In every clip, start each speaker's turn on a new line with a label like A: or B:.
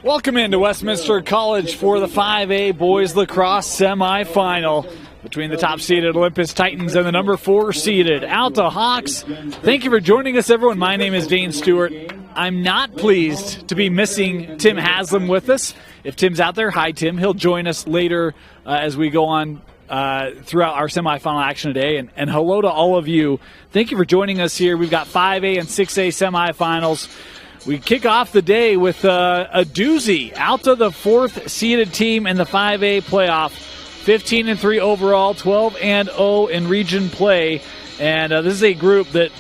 A: Welcome into Westminster College for the 5A Boys Lacrosse Semifinal between the top-seeded Olympus Titans and the number 4-seeded Alta Hawks. Thank you for joining us, everyone. My name is Dane Stewart. I'm not pleased to be missing Tim Haslam with us. If Tim's out there, hi, Tim. He'll join us later as we go on throughout our semifinal action today. And hello to all of you. Thank you for joining us here. We've got 5A and 6A semifinals. We kick off the day with a doozy. Alta, the 4th-seeded team in the 5A playoff. 15-3 overall, 12-0 in region play. And this is a group that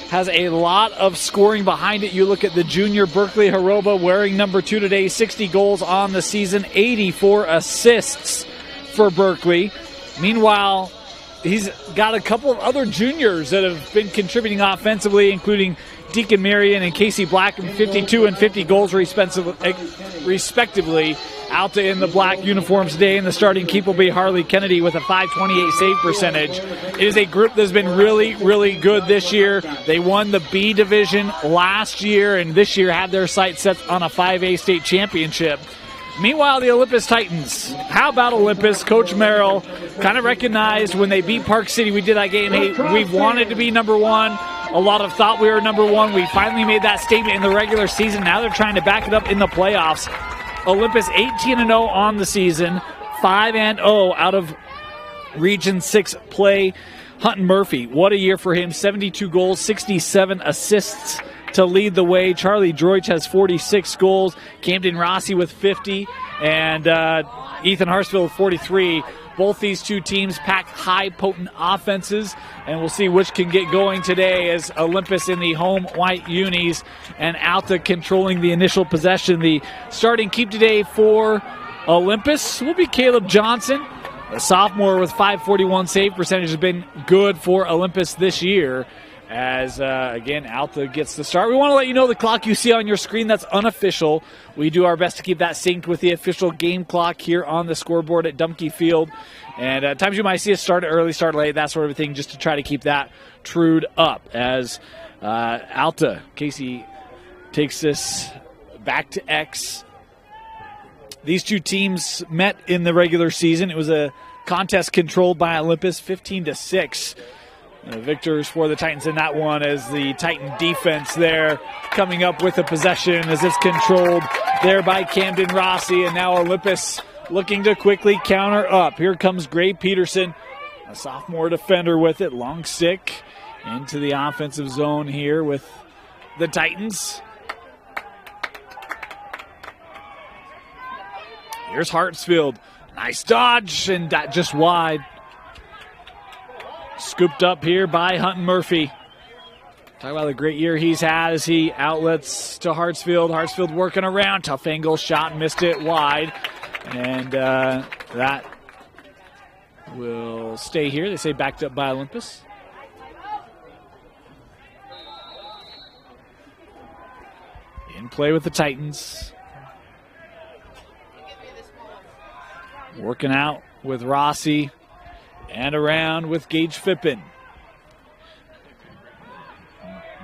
A: has a lot of scoring behind it. You look at the junior Berkeley Haroba wearing number 2 today, 60 goals on the season, 84 assists for Berkeley. Meanwhile, he's got a couple of other juniors that have been contributing offensively, including Deacon Marion and Casey Blackham, 52 and 50 goals respectively. Alta in the black uniforms today, and the starting keeper will be Harley Kennedy with a .528 save percentage. It is a group that's been really, really good this year. They won the B division last year, and this year had their sights set on a 5A state championship. Meanwhile, the Olympus Titans. How about Olympus? Coach Merrill kind of recognized when they beat Park City, we did that game, hey, we've wanted to be number 1. A lot of thought we were number 1. We finally made that statement in the regular season. Now they're trying to back it up in the playoffs. Olympus 18-0 on the season, 5-0 out of Region 6 play. Hunton Murphy, what a year for him. 72 goals, 67 assists to lead the way. Charlie Droich has 46 goals. Camden Rossi with 50. And Ethan Harsfield with 43. Both these two teams pack high, potent offenses, and we'll see which can get going today as Olympus in the home white unis and Alta controlling the initial possession. The starting keep today for Olympus will be Caleb Johnson. A sophomore with .541 save percentage has been good for Olympus this year. As, again, Alta gets the start. We want to let you know the clock you see on your screen, that's unofficial. We do our best to keep that synced with the official game clock here on the scoreboard at Dumke Field. And at times you might see us start early, start late, that sort of thing, just to try to keep that trued up. As Alta, Casey takes this back to X. These two teams met in the regular season. It was a contest controlled by Olympus, 15-6. The victors for the Titans in that one, as the Titan defense there coming up with a possession as it's controlled there by Camden Rossi. And now Olympus looking to quickly counter up. Here comes Gray Peterson, a sophomore defender with it. Long stick into the offensive zone here with the Titans. Here's Hartsfield. Nice dodge, and that just wide. Scooped up here by Hunton Murphy. Talk about the great year he's had as he outlets to Hartsfield. Hartsfield working around. Tough angle shot, missed it wide. And that will stay here. They say backed up by Olympus. In play with the Titans. Working out with Rossi. And around with Gage Fippen.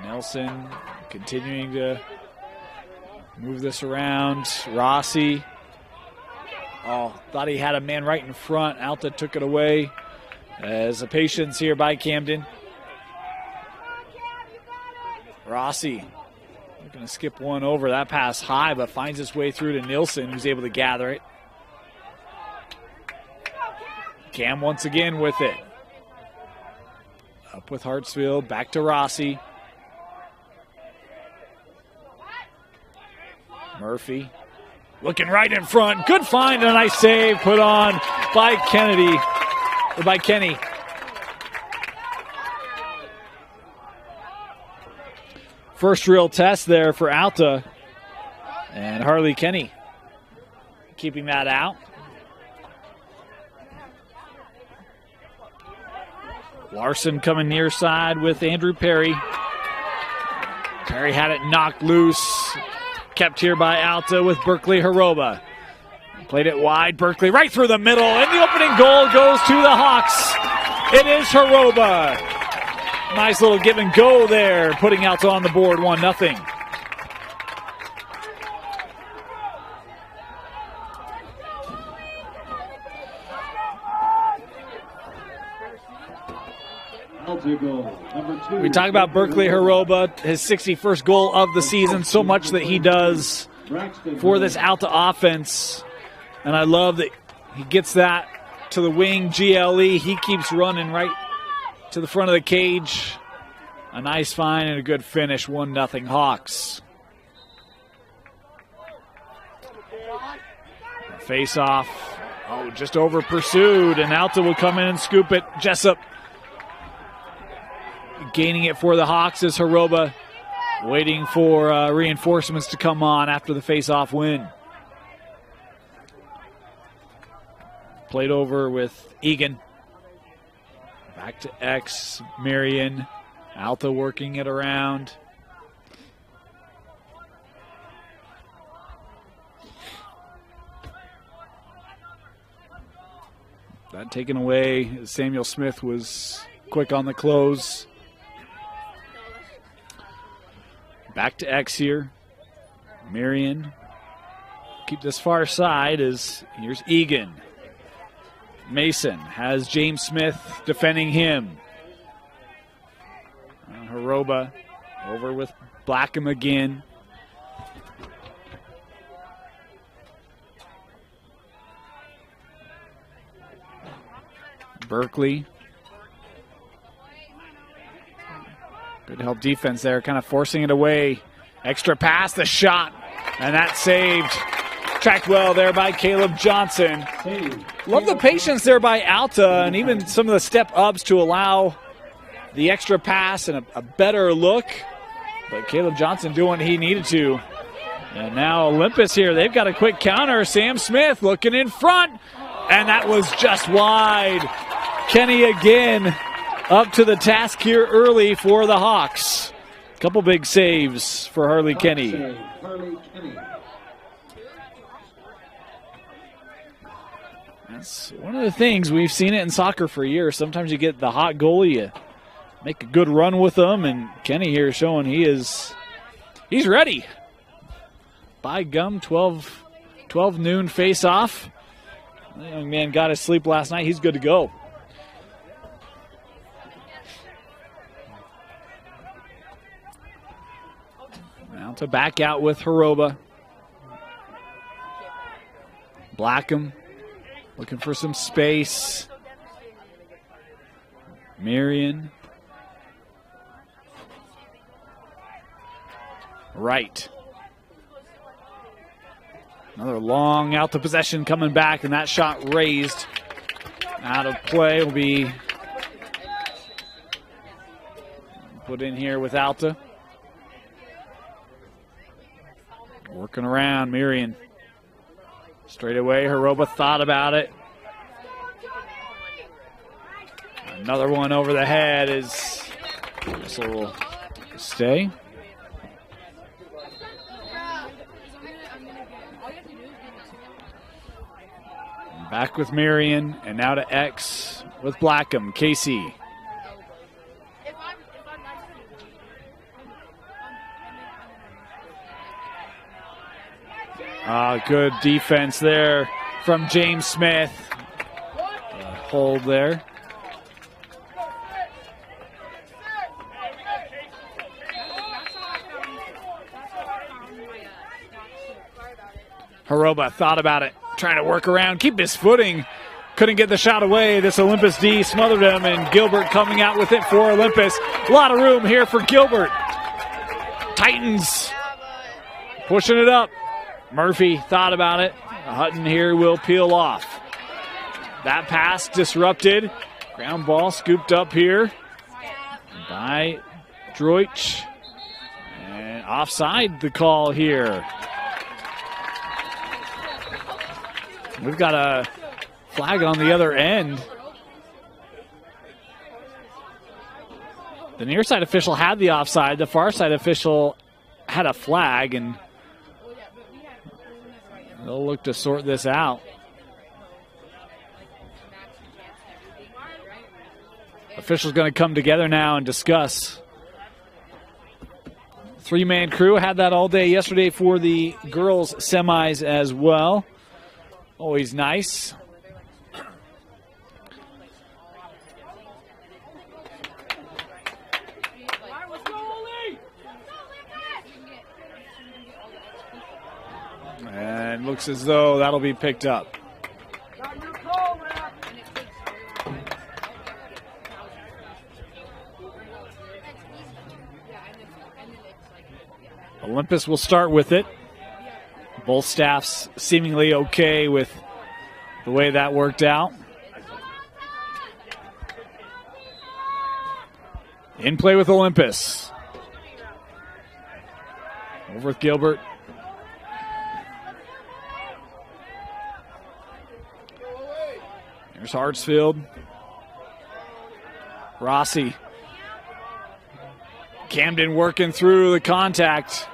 A: Nelson continuing to move this around. Rossi. Oh, thought he had a man right in front. Alta took it away. As a patience here by Camden. Rossi looking to skip one over. That pass high, but finds its way through to Nilsson, who's able to gather it. Cam once again with it. Up with Hartsfield, back to Rossi. Murphy looking right in front. Good find and a nice save put on by Kenny. First real test there for Alta. And Harley Kenny keeping that out. Larson coming near side with Andrew Perry. Perry had it knocked loose. Kept here by Alta with Berkeley Haroba. Played it wide. Berkeley right through the middle. And the opening goal goes to the Hawks. It is Haroba. Nice little give and go there, putting Alta on the board 1-0. We talk about Berkeley Haroba, his 61st goal of the season, so much that he does for this Alta offense. And I love that he gets that to the wing, GLE. He keeps running right to the front of the cage. A nice find and a good finish, 1-0 Hawks. Face off. Oh, just over pursued, and Alta will come in and scoop it. Jessup gaining it for the Hawks as Haroba waiting for reinforcements to come on after the face-off win. Played over with Egan. Back to X, Marion. Alta working it around. That taken away. Samuel Smith was quick on the close. Back to X here. Marion. Keep this far side as here's Egan. Mason has James Smith defending him. Haroba over with Blackham again. Berkeley. Good help defense there, kind of forcing it away. Extra pass, the shot, and that saved. Tracked well there by Caleb Johnson. Love the patience there by Alta, and even some of the step-ups to allow the extra pass and a better look. But Caleb Johnson doing what he needed to. And now Olympus here, they've got a quick counter. Sam Smith looking in front, and that was just wide. Kenny again up to the task here early for the Hawks. Couple big saves for Harley Kenny. That's one of the things, we've seen it in soccer for years. Sometimes you get the hot goalie, you make a good run with them, and Kenny here showing he's ready. By gum, 12 noon face-off. The young man got his sleep last night. He's good to go. Now to back out with Haroba. Blackham looking for some space. Marion. Right. Another long Alta possession coming back, and that shot raised out of play will be put in here with Alta. Working around, Marion. Straight away, Haroba thought about it. Another one over the head is this will stay. Back with Marion, and now to X with Blackham. Casey. Good defense there from James Smith. Hold there. Haroba thought about it, trying to work around, keep his footing. Couldn't get the shot away. This Olympus D smothered him, and Gilbert coming out with it for Olympus. A lot of room here for Gilbert. Titans pushing it up. Murphy thought about it. Hutton here will peel off. That pass disrupted. Ground ball scooped up here by Droich. And offside the call here. We've got a flag on the other end. The near side official had the offside. The far side official had a flag, and they'll look to sort this out. Officials going to come together now and discuss. Three-man crew had that all day yesterday for the girls' semis as well. Always nice. And looks as though that'll be picked up. Olympus will start with it. Both staffs seemingly okay with the way that worked out. In play with Olympus. Over with Gilbert. There's Hartsfield. Rossi. Camden working through the contact.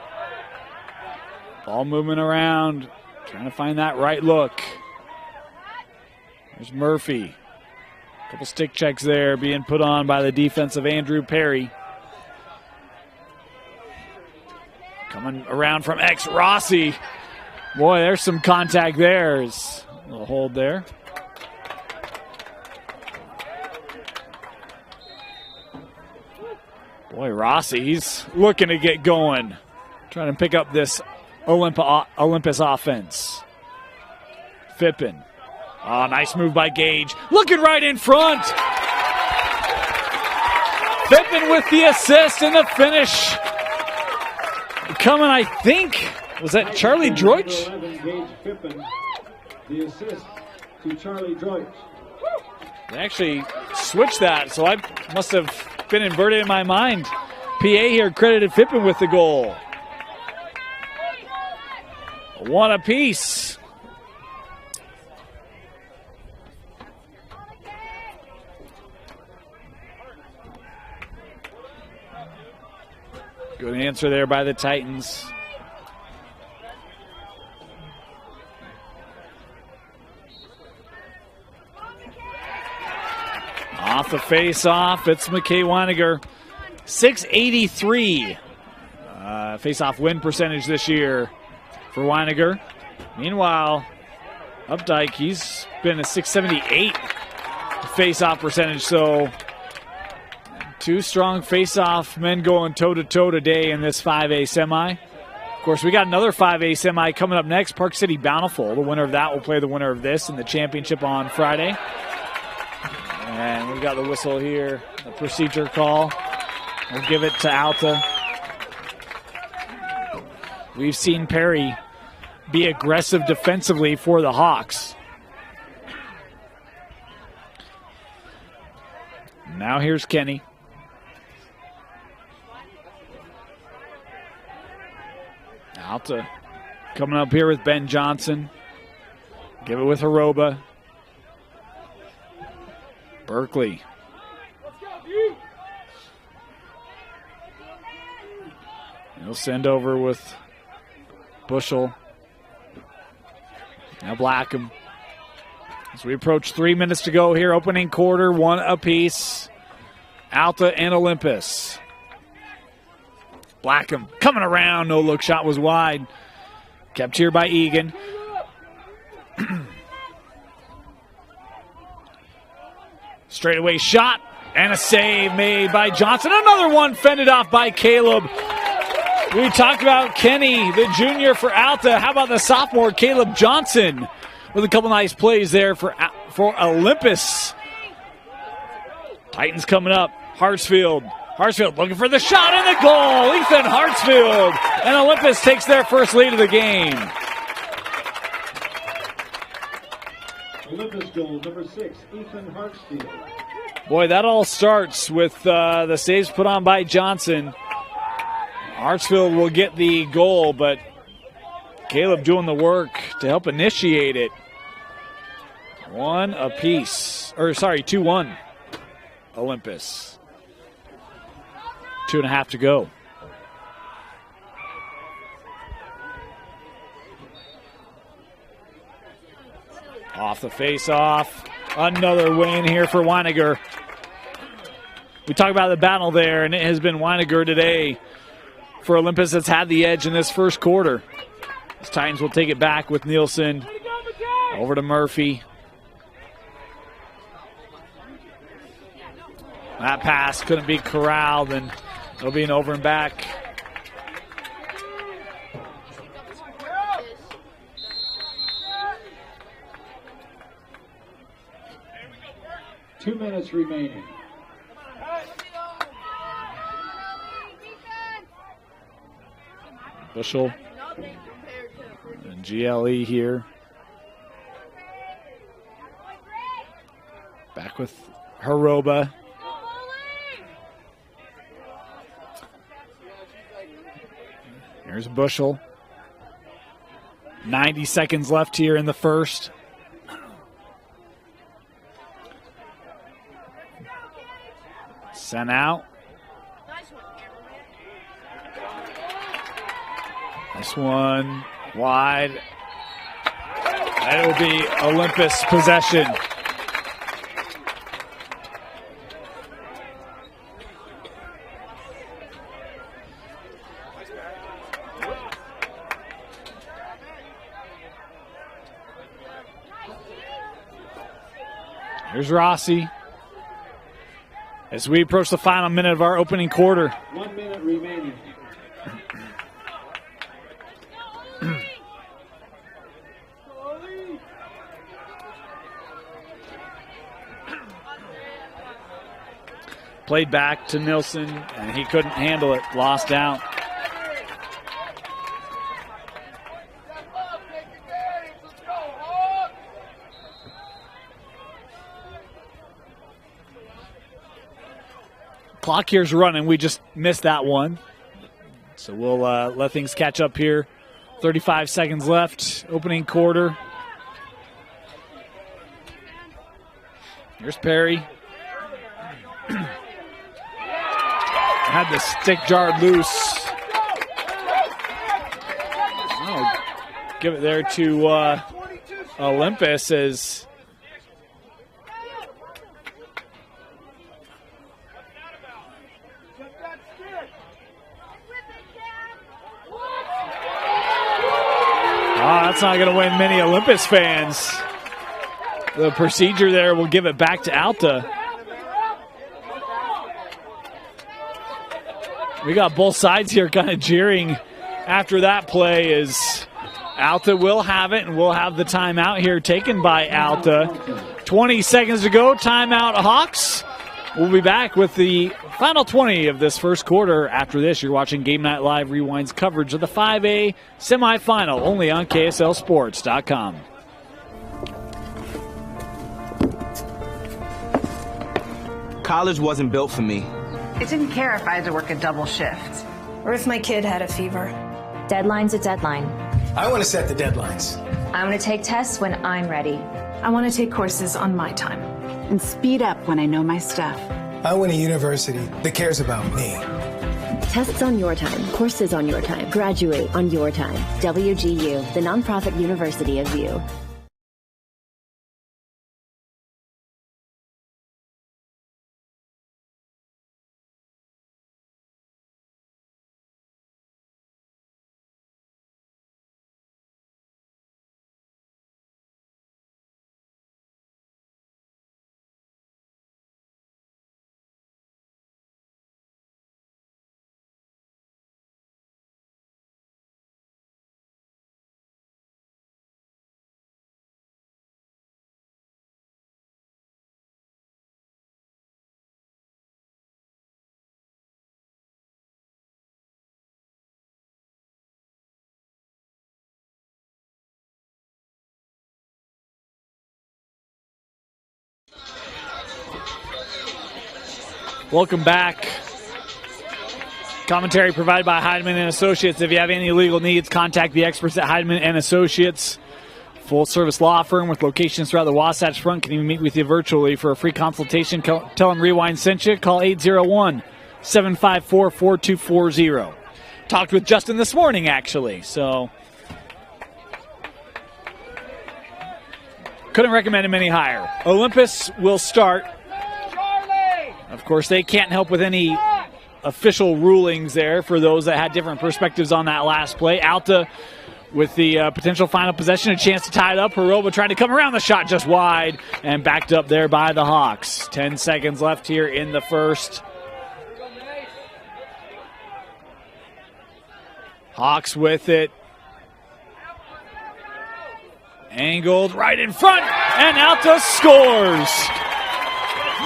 A: Ball moving around, trying to find that right look. There's Murphy. Couple stick checks there being put on by the defensive Andrew Perry. Coming around from X, Rossi. Boy, there's some contact there. There's a little hold there. Boy, Rossi, he's looking to get going. Trying to pick up this Olympus offense. Phippen. Oh, nice move by Gage. Looking right in front. Phippen with the assist and the finish. Coming, I think, was that Charlie Droich?
B: The assist to Charlie Droich.
A: They actually switched that, so I must have been inverted in my mind. PA here credited Phippen with the goal. One apiece. Good answer there by the Titans. Off the face-off, it's McKay Weiniger. .683 face-off win percentage this year for Weiniger. Meanwhile, Updike, he's been a .678 face-off percentage, so two strong face-off men going toe-to-toe today in this 5A semi. Of course, we got another 5A semi coming up next, Park City Bountiful. The winner of that will play the winner of this in the championship on Friday. And we got the whistle here, the procedure call. We'll give it to Alta. We've seen Perry be aggressive defensively for the Hawks. Now here's Kenny. Alta coming up here with Ben Johnson. Give it with Haroba. Berkeley. He'll send over with Bushel. Now Blackham. As we approach 3 minutes to go here, opening quarter, one apiece. Alta and Olympus. Blackham coming around, no look, shot was wide. Kept here by Egan. Straightaway shot and a save made by Johnson. Another one fended off by Caleb. We talked about Kenny, the junior for Alta. How about the sophomore, Caleb Johnson, with a couple nice plays there for Olympus. Titans coming up. Hartsfield. Hartsfield looking for the shot and the goal. Ethan Hartsfield. And Olympus takes their first lead of the game.
B: Olympus goal number 6, Ethan Hartsfield.
A: Boy, that all starts with the saves put on by Johnson. Hartsfield will get the goal, but Caleb doing the work to help initiate it. 2-1 Olympus. 2.5 to go. Off the face-off. Another win here for Weiniger. We talk about the battle there, and it has been Weiniger today for Olympus that's had the edge in this first quarter. As Titans will take it back with Nielsen. Over to Murphy. That pass couldn't be corralled, and it'll be an over and back.
B: 2 minutes remaining.
A: Bushel and GLE here. Back with Haroba. Here's Bushel. 90 seconds left here in the first. Sent out. This one wide. That will be Olympus possession. Here's Rossi as we approach the final minute of our opening quarter.
B: 1 minute remaining.
A: Played back to Nilsson, and he couldn't handle it. Lost out. Clock here's running. We just missed that one. So we'll let things catch up here. 35 seconds left. Opening quarter. Here's Perry. Had the stick jarred loose. Oh, give it there to Olympus as that's not going to win many Olympus fans. The procedure there will give it back to Alta. We got both sides here kind of jeering after that play as Alta will have it, and we'll have the timeout here taken by Alta. 20 seconds to go, timeout Hawks. We'll be back with the final 20 of this first quarter. After this, you're watching Game Night Live Rewind's coverage of the 5A semifinal, only on KSLSports.com.
C: College wasn't built for me.
D: I didn't care if I had to work a double shift.
E: Or if my kid had a fever.
F: Deadline's a deadline.
G: I want to set the deadlines.
F: I want to take tests when I'm ready.
E: I want to take courses on my time.
H: And speed up when I know my stuff.
G: I want a university that cares about me.
I: Tests on your time, courses on your time, graduate on your time. WGU, the nonprofit university of you.
A: Welcome back. Commentary provided by Heidemann and Associates. If you have any legal needs, contact the experts at Heidemann and Associates. Full-service law firm with locations throughout the Wasatch Front. Can even meet with you virtually for a free consultation. Tell them Rewind sent you. Call 801-754-4240. Talked with Justin this morning, actually. So couldn't recommend him any higher. Olympus will start. Of course, they can't help with any official rulings there for those that had different perspectives on that last play. Alta with the potential final possession, a chance to tie it up. Haroba trying to come around the shot just wide and backed up there by the Hawks. 10 seconds left here in the first. Hawks with it. Angled right in front, and Alta scores.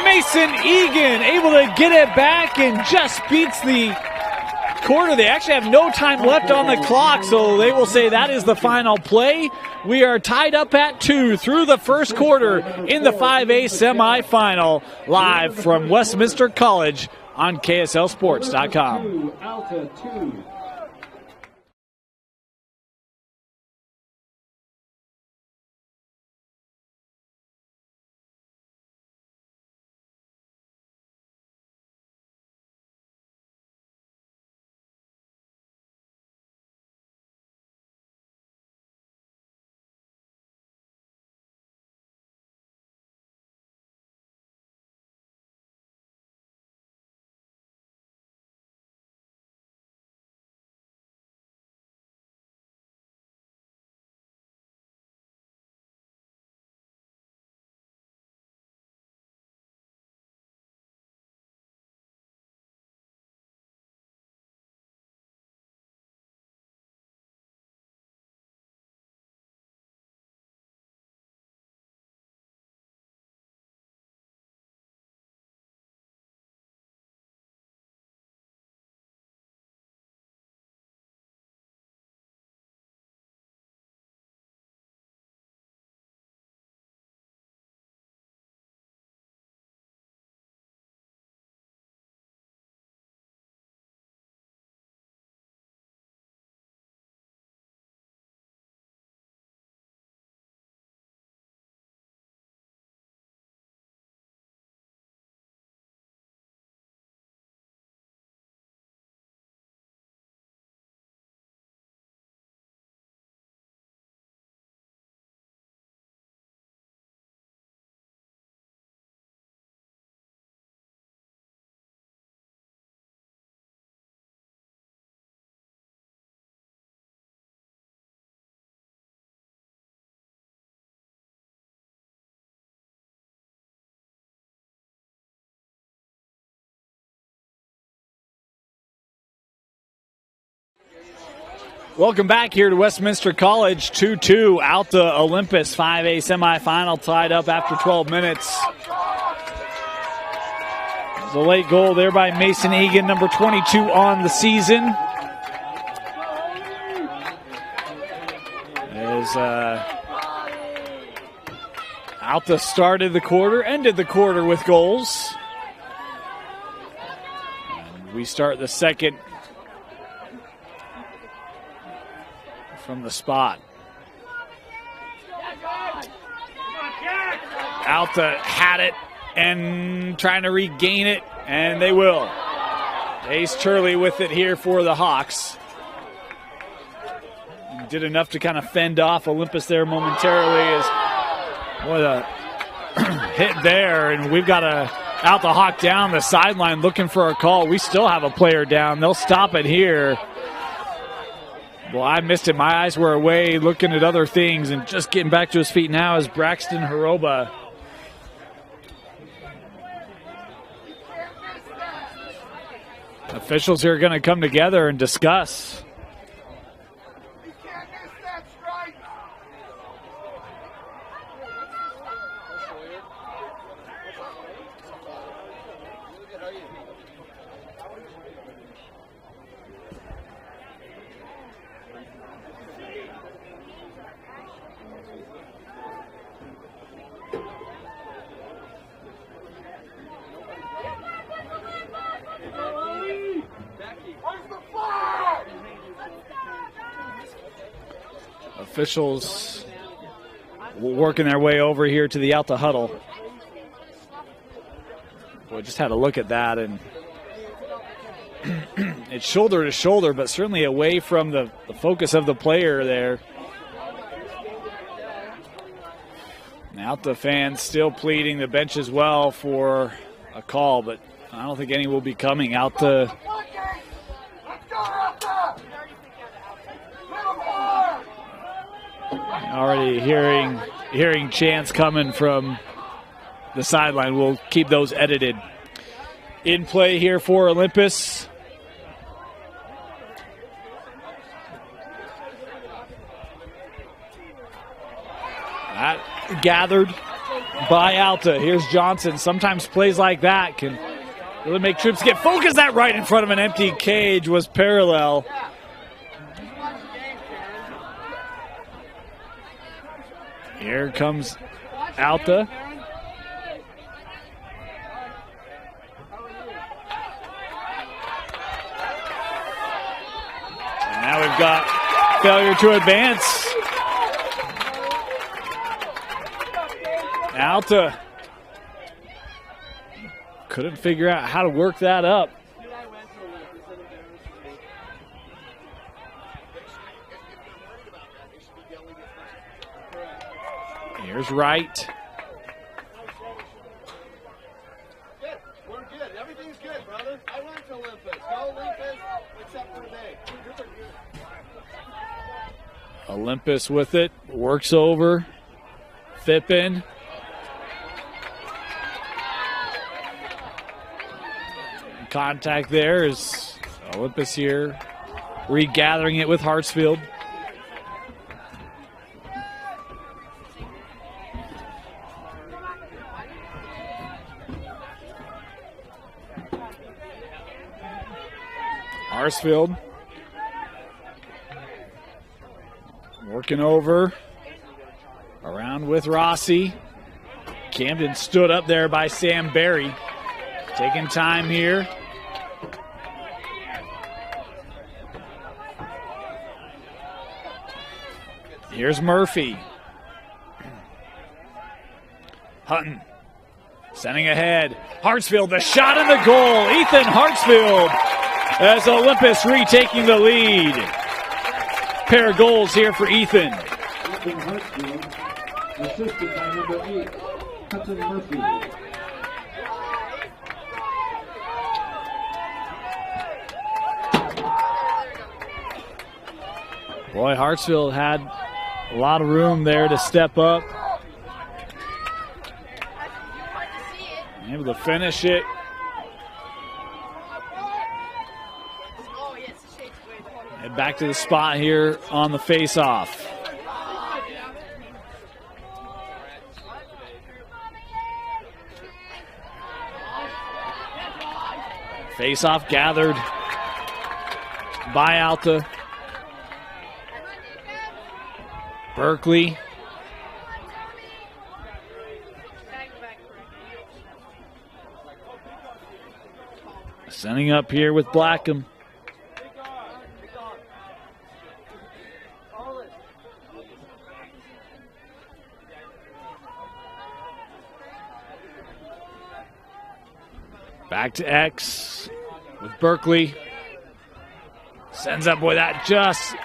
A: Mason Egan able to get it back and just beats the quarter. They actually have no time left on the clock, so they will say that is the final play. We are tied up at 2 through the first quarter in the 5A semifinal, live from Westminster College on KSLSports.com.
B: Alta 2.
A: Welcome back here to Westminster College. 2-2 Alta Olympus 5A semifinal, tied up after 12 minutes. There's a late goal there by Mason Egan, number 22 on the season. As Alta started the quarter, ended the quarter with goals. And we start the second from the spot. Alta had it and trying to regain it, and they will. Ace Turley with it here for the Hawks. Did enough to kind of fend off Olympus there momentarily. What a hit there, and we've got Alta Hawk down the sideline looking for a call. We still have a player down. They'll stop it here. Well, I missed it. My eyes were away looking at other things, and just getting back to his feet now is Braxton Haroba. Officials here are going to come together and discuss. Officials working their way over here to the Alta huddle. Boy, just had a look at that, and it's shoulder to shoulder, but certainly away from the focus of the player there. And Alta fans still pleading, the bench as well, for a call, but I don't think any will be coming. Alta already hearing chants coming from the sideline. We'll keep those edited. In play here for Olympus. That gathered. by Alta. Here's Johnson. Sometimes plays like that can really make troops get focused. That right in front of an empty cage was parallel. Here comes Alta. And now we've got failure to advance. Alta couldn't figure out how to work that up. Here's Wright.
J: We're good. Everything's good, brother. I went to Olympus. Go Olympus, except for today.
A: Olympus with it. Works over. Phippen. Contact there is Olympus here. Regathering it with Hartsfield. Hartsfield working over, around with Rossi. Camden stood up there by Sam Barry. Taking time here. Here's Murphy. Hutton sending ahead. Hartsfield, the shot and the goal. Ethan Hartsfield as Olympus retaking the lead. Pair of goals here for Ethan.
B: Ethan Hartsfield, assisted by number 8, Hudson Murphy.
A: Boy, Hartsfield had a lot of room there to step up. Able to finish it. Head back to the spot here on the face-off. Face-off gathered by Alta. Berkeley. Sending up here with Blackham. Back to X with Berkeley. Sends up, boy, that just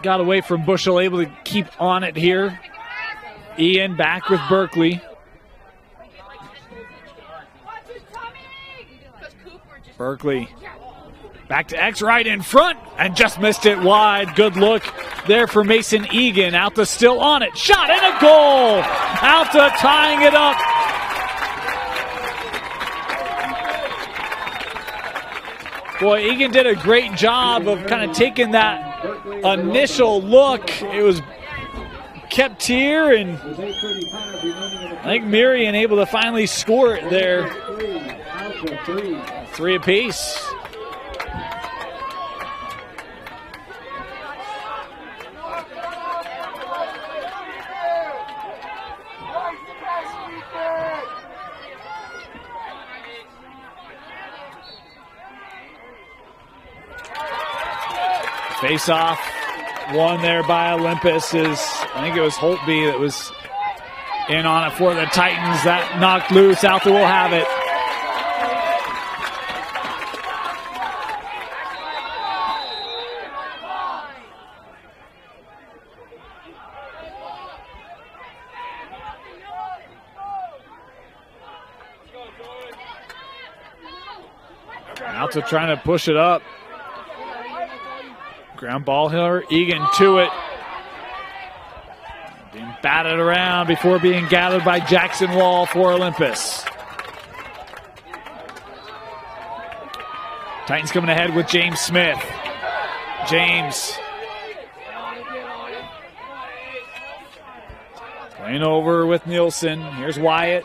A: got away from Bushel, able to keep on it here. Ian back with Berkeley. Berkeley back to X, right in front, and just missed it wide. Good look there for Mason Egan. Alta still on it. Shot and a goal. Alta tying it up. Boy, Egan did a great job of kind of taking that initial look. It was kept here, and I think Miriam able to finally score it there. 3 apiece. Face-off won there by Olympus is, I think it was Holtby that was in on it for the Titans. That knocked loose. Alta will have it. Alta trying to push it up. Ground ball here, Egan to it. Being batted around before being gathered by Jackson Wall for Olympus. Titans coming ahead with James Smith. James Playing over with Nielsen. Here's Wyatt.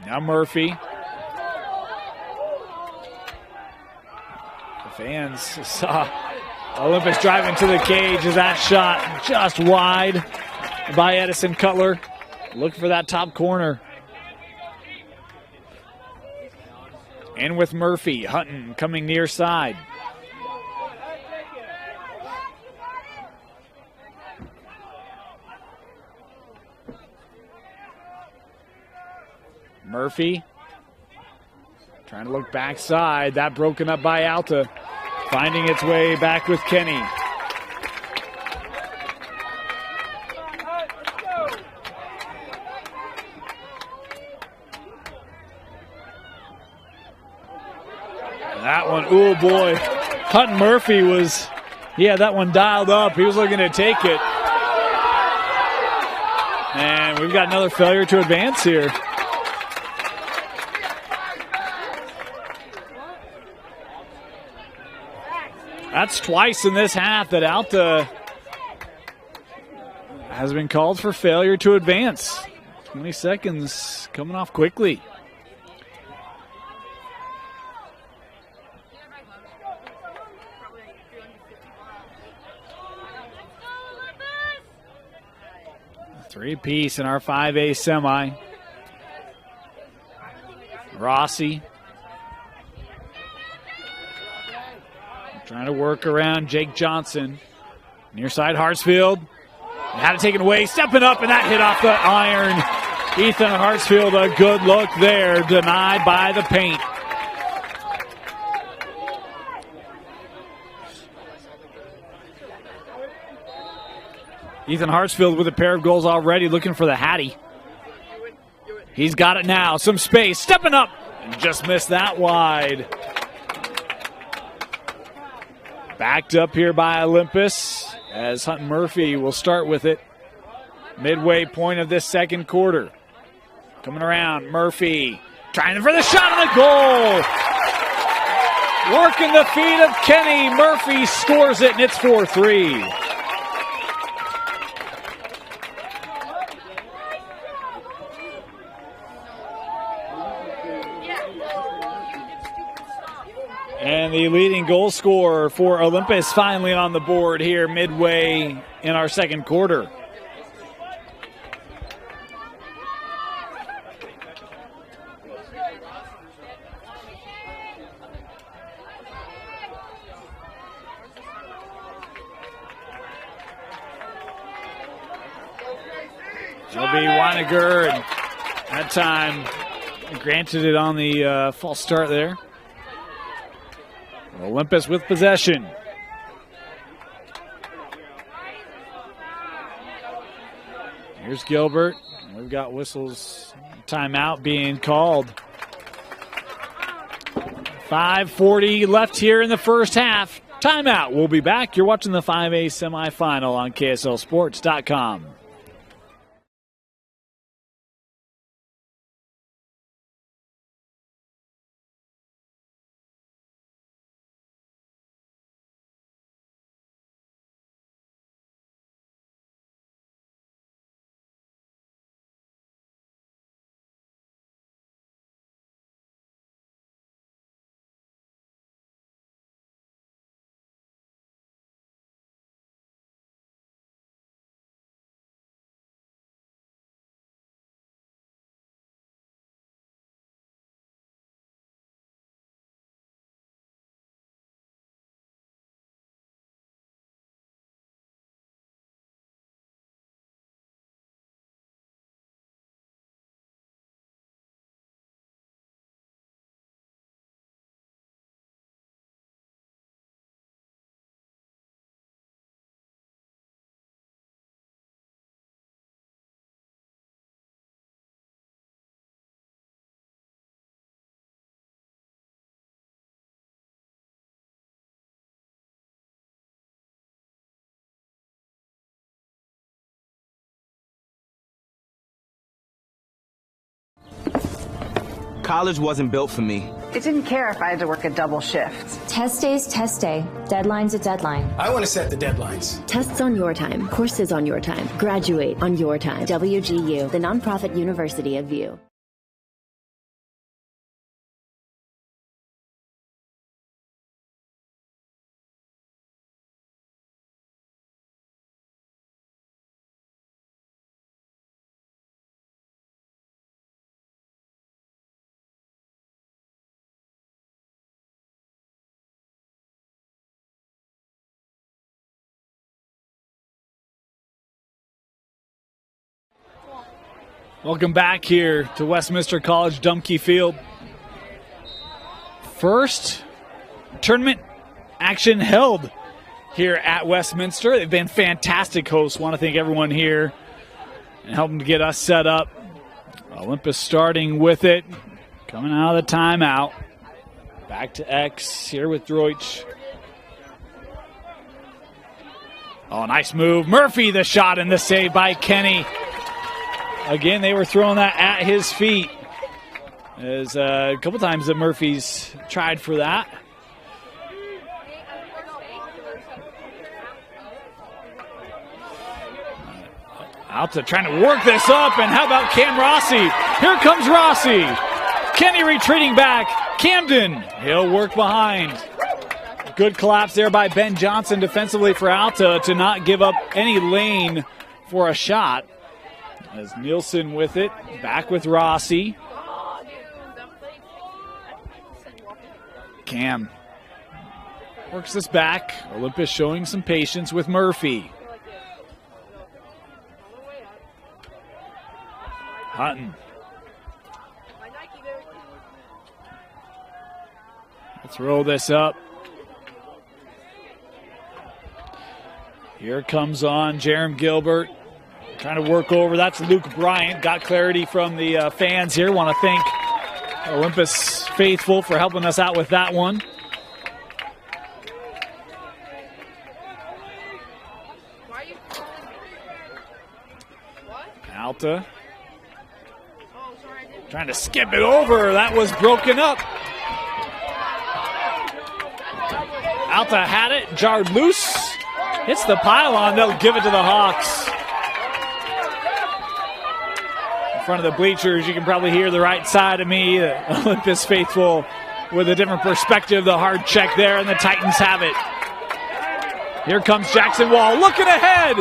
A: Now Murphy. The fans saw Olympus driving to the cage as that shot just wide by Edison Cutler. Look for that top corner. And with Murphy, Hutton coming near side. Murphy trying to look backside. That broken up by Alta. Finding its way back with Kenny. That one, oh boy. Hutton Murphy he had that one dialed up. He was looking to take it. And we've got another failure to advance here. That's twice in this half that Alta has been called for failure to advance. 20 seconds coming off quickly. Three-piece in our 5A semi. Rossi trying to work around Jake Johnson. Near side Hartsfield. Had it taken away, stepping up, and that hit off the iron. Ethan Hartsfield, a good look there, denied by the paint. Ethan Hartsfield with a pair of goals already, looking for the Hattie. He's got it now, some space, stepping up, and just missed that wide. Backed up here by Olympus as Hutton Murphy will start with it. Midway point of this second quarter. Coming around, Murphy trying for the shot and the goal. Working the feet of Kenny. Murphy scores it and it's 4-3. And the leading goal scorer for Olympus finally on the board here midway in our second quarter. It'll be Weiniger, and that time granted it on the false start there. Olympus with possession. Here's Gilbert. We've got whistles. Timeout being called. 5:40 left here in the first half. Timeout. We'll be back. You're watching the 5A semifinal on KSLSports.com.
C: College wasn't built for me.
D: It didn't care if I had to work a double shift.
F: Test day's test day. Deadline's a deadline.
G: I want to set the deadlines.
I: Tests on your time, courses on your time, graduate on your time. WGU, the nonprofit university of VIEW.
A: Welcome back here to Westminster College Dumke Field. First tournament action held here at Westminster. They've been fantastic hosts. Want to thank everyone here and helping to get us set up. Olympus starting with it, coming out of the timeout. Back to X here with Droich. Oh, nice move. Murphy, the shot and the save by Kenny. Again, they were throwing that at his feet. There's a couple times that Murphy's tried for that. Alta trying to work this up, and how about Cam Rossi? Here comes Rossi. Kenny retreating back. Camden, he'll work behind. Good collapse there by Ben Johnson defensively for Alta to not give up any lane for a shot. As Nielsen with it, back with Rossi. Cam works this back. Olympus showing some patience with Murphy. Hutton. Let's roll this up. Here comes on Jerem Gilbert. Trying to work over. That's Luke Bryant. Got clarity from the fans here. Want to thank Olympus faithful for helping us out with that one. Alta trying to skip it over. That was broken up. Alta had it. Jarred loose. Hits the pylon. They'll give it to the Hawks. Front of the bleachers, you can probably hear the right side of me. Olympus faithful with a different perspective. The hard check there, and the Titans have it. Here comes Jackson Wall looking ahead.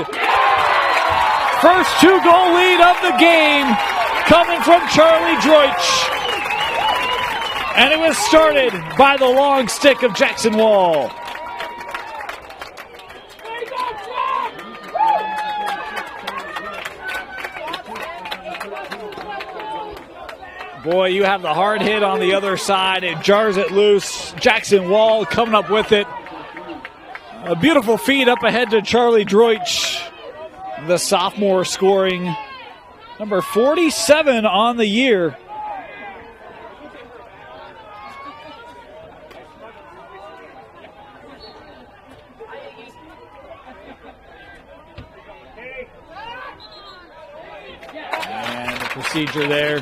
A: First 2-goal lead of the game coming from Charlie Droich. And it was started by the long stick of Jackson Wall. Boy, you have the hard hit on the other side. It jars it loose. Jackson Wall coming up with it. A beautiful feed up ahead to Charlie Droich. The sophomore scoring number 47 on the year. And the procedure there.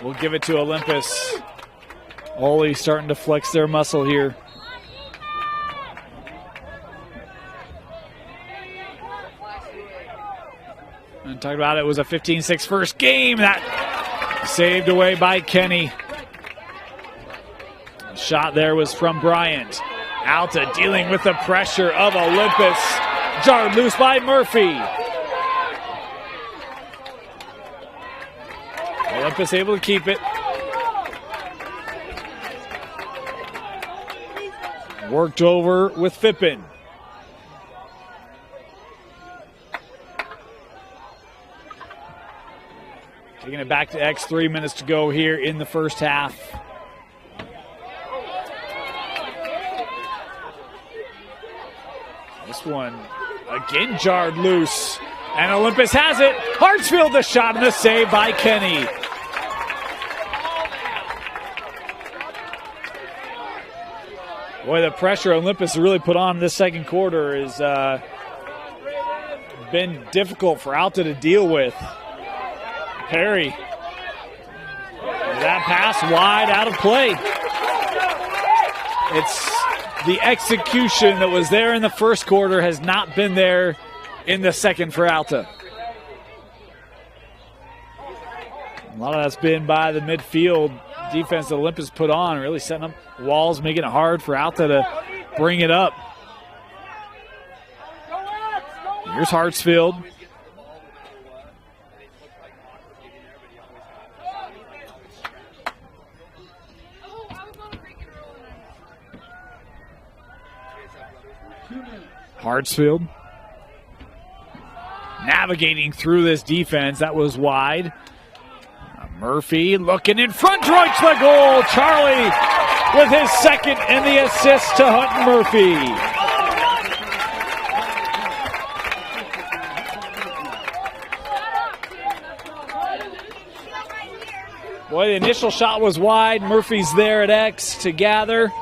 A: We'll give it to Olympus. Ole starting to flex their muscle here. And talked about it was a 15-6 first game. That saved away by Kenny. The shot there was from Bryant. Alta dealing with the pressure of Olympus. Jarred loose by Murphy. Olympus able to keep it. Worked over with Fippen. Taking it back to X, 3 minutes to go here in the first half. This one again jarred loose. And Olympus has it. Hartsfield the shot and the save by Kenny. Boy, the pressure Olympus really put on in this second quarter has been difficult for Alta to deal with. Perry. That pass wide out of play. It's the execution that was there in the first quarter has not been there in the second for Alta. A lot of that's been by the midfield defense that Olympus put on, really setting up walls, making it hard for Alta to bring it up. Here's Hartsfield. Hartsfield navigating through this defense. That was wide. Murphy looking in front. Droich the goal. Charlie with his second and the assist to Hutton Murphy. Boy, the initial shot was wide. Murphy's there at X to gather.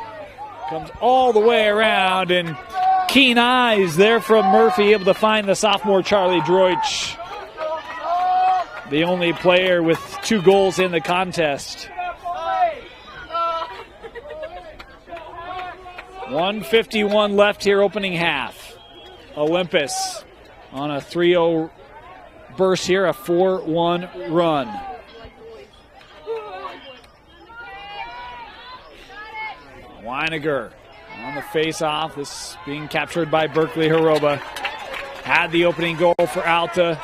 A: Comes all the way around, and keen eyes there from Murphy, able to find the sophomore Charlie Droich, the only player with 2 goals in the contest. 1:51 left here, opening half. Olympus on a 3-0 burst here, a 4-1 run. Weiniger on the face-off. This being captured by Berkeley Hiroba. Had the opening goal for Alta.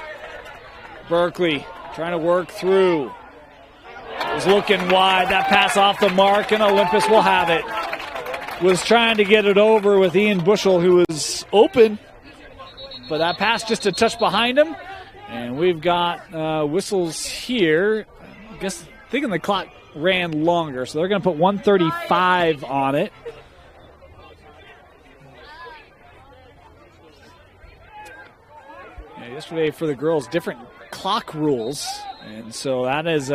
A: Berkeley trying to work through. Was looking wide. That pass off the mark, and Olympus will have it. Was trying to get it over with Ian Bushell, who was open, but that pass just a touch behind him. And we've got whistles here. I guess thinking the clock ran longer, so they're going to put 1:35 on it. Yeah, yesterday for the girls, different clock rules, and so that is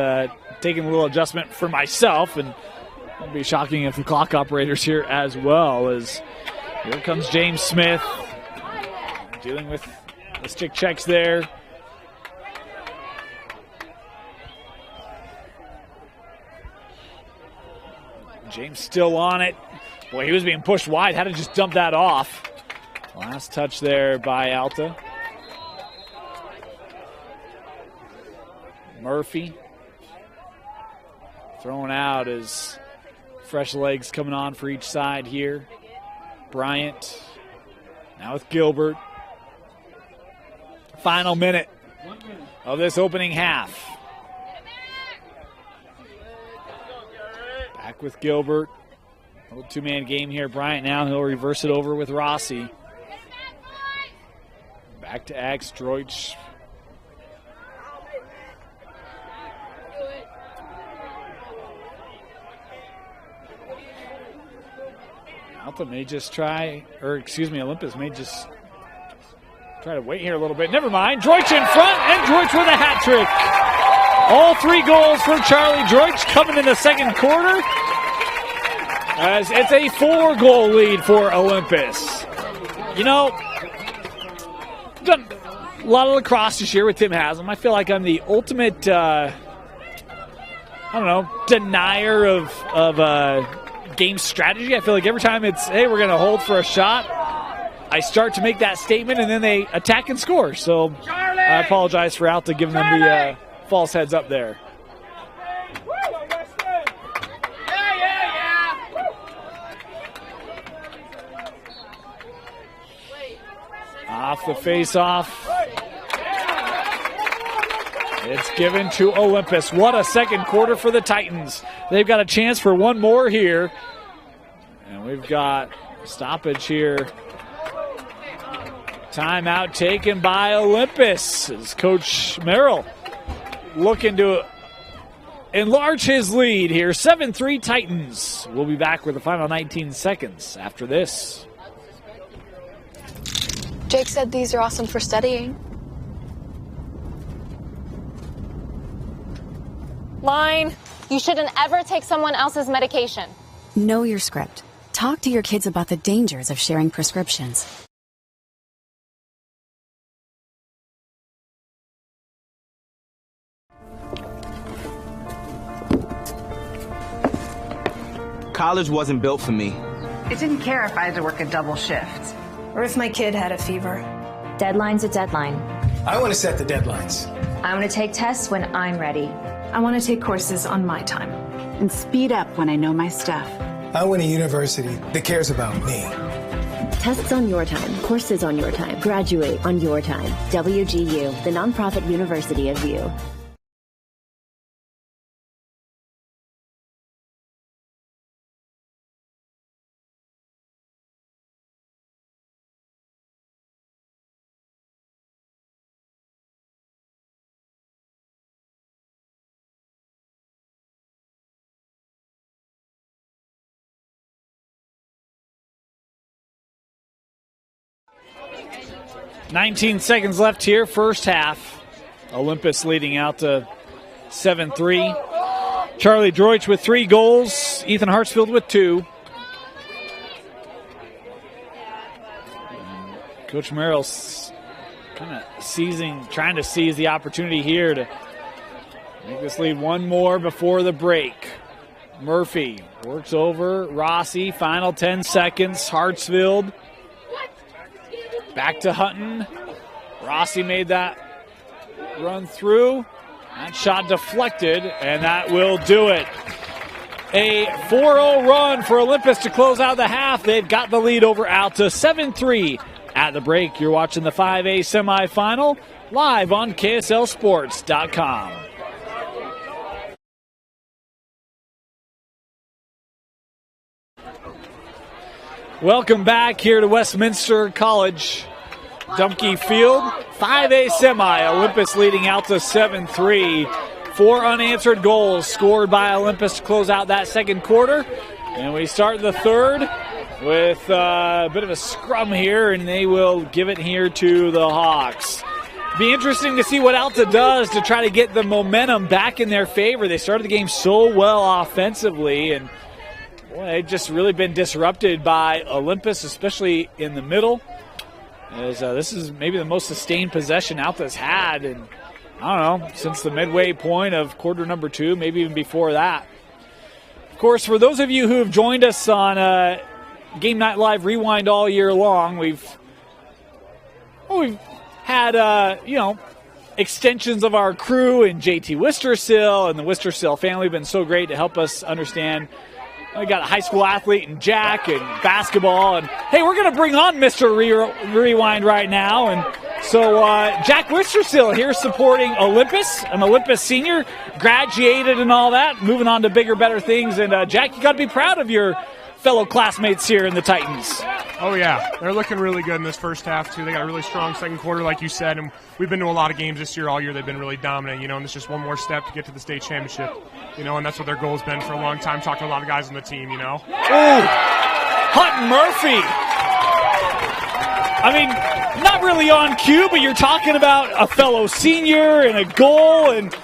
A: taking a little adjustment for myself, and it'll be shocking if the clock operators here as well. As here comes James Smith dealing with the stick checks there. James still on it. Boy, he was being pushed wide. Had to just dump that off. Last touch there by Alta. Murphy thrown out as fresh legs coming on for each side here. Bryant now with Gilbert. Final minute of this opening half. Back with Gilbert. A little 2-man game here. Bryant now, he'll reverse it over with Rossi. Back to X. Droich. Alta may just try, or excuse me, Olympus may just try to wait here a little bit. Never mind. Droich in front, and Droich with a hat trick. All 3 goals for Charlie Droich coming in the second quarter, as it's a 4-goal lead for Olympus. You know, done a lot of lacrosse this year with Tim Haslam. I feel like I'm the ultimate, denier of game strategy. I feel like every time it's, hey, we're going to hold for a shot, I start to make that statement, and then they attack and score. So Charlie! I apologize for Alta giving them the false heads up there. Off the face-off. It's given to Olympus. What a second quarter for the Titans. They've got a chance for one more here. And we've got stoppage here. Timeout taken by Olympus as Coach Merrill looking to enlarge his lead here. 7-3 Titans. We'll be back with the final 19 seconds after this.
K: Jake said these are awesome for studying.
F: Line. You shouldn't ever take someone else's medication.
H: Know your script. Talk to your kids about the dangers of sharing prescriptions.
C: College wasn't built for me.
D: It didn't care if I had to work a double shift.
E: Or if my kid had a fever.
L: Deadline's a deadline.
G: I want to set the deadlines.
L: I want to take tests when I'm ready.
E: I want to take courses on my time.
H: And speed up when I know my stuff.
G: I want a university that cares about me.
I: Tests on your time, courses on your time, graduate on your time. WGU, the nonprofit university of you.
A: "19 seconds left here, first half. Olympus leading out to 7-3. Charlie Droich with 3 goals. Ethan Hartsfield with 2. Coach Merrill's kind of trying to seize the opportunity here to make this lead one more before the break. Murphy works over Rossi. Final 10 seconds. Hartsfield. Back to Hutton. Rossi made that run through. That shot deflected, and that will do it. A 4-0 run for Olympus to close out the half. They've got the lead over Alta, 7-3 at the break. You're watching the 5A semifinal live on KSLSports.com. Welcome back here to Westminster College. Dumpke Field, 5A semi. Olympus leading out to 7-3. 4 unanswered goals scored by Olympus to close out that second quarter. And we start the third with a bit of a scrum here, and they will give it here to the Hawks. Be interesting to see what Alta does to try to get the momentum back in their favor. They started the game so well offensively, and boy, they've just really been disrupted by Olympus, especially in the middle. As this is maybe the most sustained possession Alta's had, and I don't know, since the midway point of quarter number 2, maybe even before that. Of course, for those of you who have joined us on Game Night Live Rewind all year long, we've had extensions of our crew and JT Wistersill and the Wistersill family have been so great to help us understand. We got a high school athlete and Jack and basketball. And, hey, we're going to bring on Mr. Rewind right now. And so Jack Wistersill here supporting Olympus, an Olympus senior, graduated and all that, moving on to bigger, better things. And, Jack, you got to be proud of your fellow classmates here in the Titans.
M: Oh, yeah. They're looking really good in this first half, too. They got a really strong second quarter, like you said, and we've been to a lot of games this year. All year they've been really dominant, and it's just one more step to get to the state championship, and that's what their goal's been for a long time, talking to a lot of guys on the team,
A: Ooh, Hutton Murphy. I mean, not really on cue, but you're talking about a fellow senior and a goal, and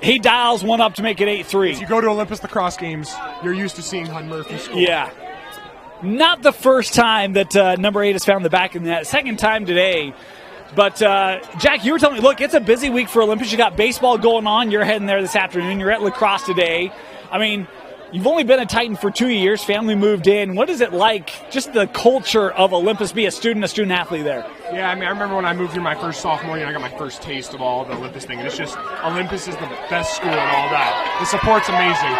A: he dials one up to make it 8-3.
M: If you go to Olympus lacrosse games, you're used to seeing Hutton Murphy score.
A: Yeah. Not the first time that number 8 has found the back of the net. Second time today. But, Jack, you were telling me, look, it's a busy week for Olympus. You got baseball going on. You're heading there this afternoon. You're at Lacrosse today. I mean, you've only been a Titan for 2 years. Family moved in. What is it like, just the culture of Olympus, be a student athlete there?
M: Yeah, I mean, I remember when I moved here my first sophomore year, I got my first taste of all the Olympus thing. And it's just, Olympus is the best school and all that. The support's amazing.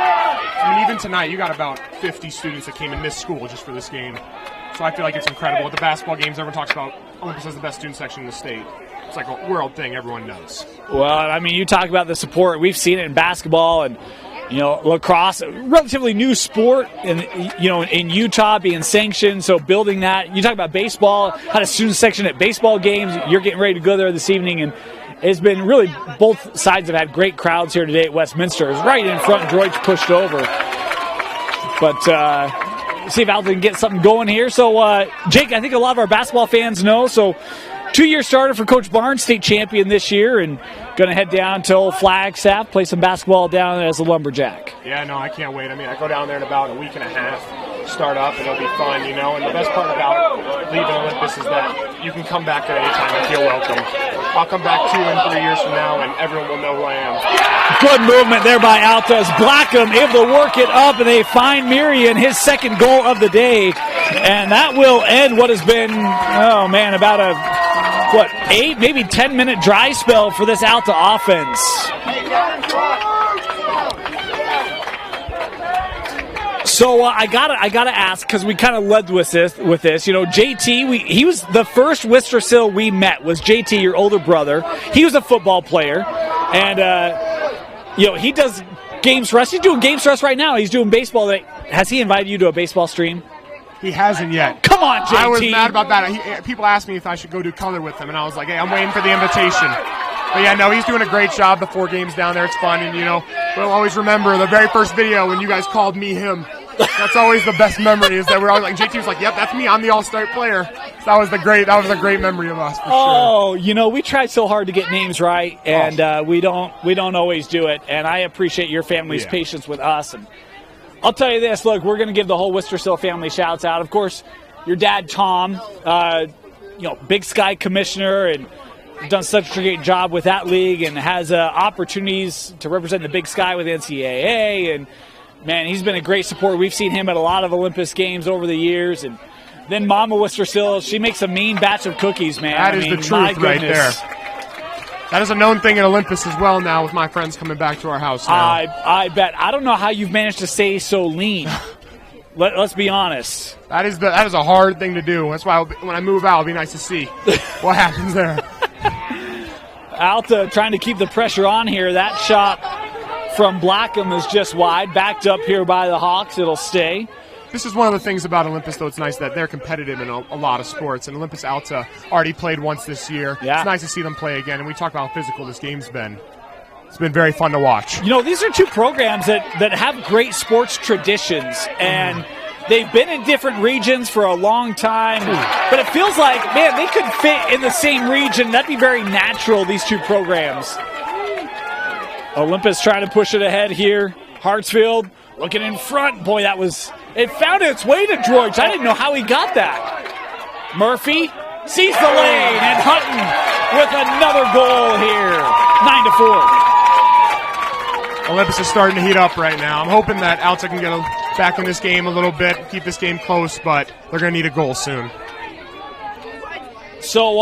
M: I mean, even tonight, you got about 50 students that came in this school just for this game. So I feel like it's incredible. At the basketball games, everyone talks about Olympus has the best student section in the state. It's like a world thing everyone knows.
A: Well, I mean, you talk about the support. We've seen it in basketball and, lacrosse, a relatively new sport in Utah being sanctioned. So building that. You talk about baseball, had a student section at baseball games. You're getting ready to go there this evening. And it's been really, both sides have had great crowds here today at Westminster. It's right in front. Droich pushed over. But, see if Alta can get something going here. So, Jake, I think a lot of our basketball fans know. So, 2-year starter for Coach Barnes, state champion this year, and going to head down to Old Flagstaff, play some basketball down as a Lumberjack.
M: Yeah, no, I can't wait. I mean, I go down there in about a week and a half, start up, and it'll be fun, And the best part about leaving Olympus is that you can come back at any time and feel welcome. I'll come back 2 and 3 years from now, and everyone will know who I am.
A: Good movement there by Alta as Blackham able to work it up, and they find Mirian his second goal of the day. And that will end what has been, oh man, about a, 8, maybe 10-minute dry spell for this Alta offense. So I gotta ask, because we kind of led with this. You know, JT, he was the first Wistrcill we met. Was JT, your older brother? He was a football player, and you know, he does games for us. He's doing games for us right now. He's doing baseball. Has he invited you to a baseball stream?
M: He hasn't yet.
A: Come on, JT.
M: I was mad about that. People asked me if I should go do color with him, and I was like, hey, I'm waiting for the invitation. But yeah, no, he's doing a great job. The 4 games down there, it's fun. And, you know, we'll always remember the very first video when you guys called me him. That's always the best memory, is that we're always like, JT was like, yep, that's me. I'm the all-star player. So that was a great memory of us, for sure.
A: You know, we try so hard to get names right, and we don't always do it. And I appreciate your family's patience with us. And I'll tell you this, look, we're going to give the whole Wistrcill family shouts out. Of course, your dad, Tom, you know, Big Sky commissioner, and done such a great job with that league, and has opportunities to represent the Big Sky with NCAA. And man, he's been a great supporter. We've seen him at a lot of Olympus games over the years. And then Mama Wistrcill, she makes a mean batch of cookies, man.
M: That is the truth right there. That is a known thing at Olympus as well now, with my friends coming back to our house now.
A: I bet. I don't know how you've managed to stay so lean. Let's be honest.
M: That is a hard thing to do. That's why when I move out, it'll be nice to see what happens there.
A: Alta trying to keep the pressure on here. That shot from Blackham is just wide. Backed up here by the Hawks. It'll stay.
M: This is one of the things about Olympus, though. It's nice that they're competitive in a lot of sports. And Olympus Alta already played once this year.
A: Yeah.
M: It's nice to see them play again. And we talk about how physical this game's been. It's been very fun to watch.
A: You know, these are two programs that have great sports traditions. And they've been in different regions for a long time. But it feels like, man, they could fit in the same region. That'd be very natural, these two programs. Olympus trying to push it ahead here. Hartsfield looking in front. Boy, it found its way to George. I didn't know how he got that. Murphy sees the lane, and Hutton with another goal here. 9-4.
M: Olympus is starting to heat up right now. I'm hoping that Alta can get back in this game a little bit, keep this game close, but they're going to need a goal soon.
A: So,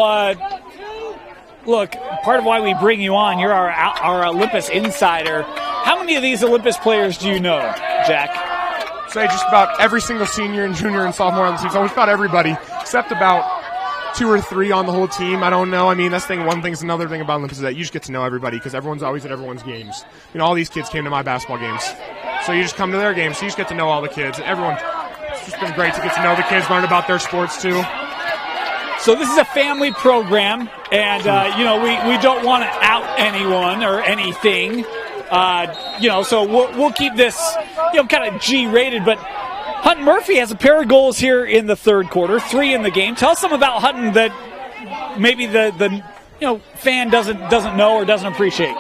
A: look, part of why we bring you on, you're our Olympus insider. How many of these Olympus players do you know, Jack?
M: Say just about every single senior and junior and sophomore on the team. So almost about everybody, except about 2 or 3 on the whole team. I don't know. I mean, that's one thing's another thing about Olympus is that you just get to know everybody, because everyone's always at everyone's games. You know, all these kids came to my basketball games. So you just come to their games, so you just get to know all the kids. Everyone, it's just been great to get to know the kids, learn about their sports too.
A: So this is a family program, and you know, we don't want to out anyone or anything. You know, so we'll keep this, you know, kind of G-rated. But Hutton Murphy has a pair of goals here in the third quarter, 3 in the game. Tell us something about Hutton that maybe the fan doesn't know or doesn't appreciate.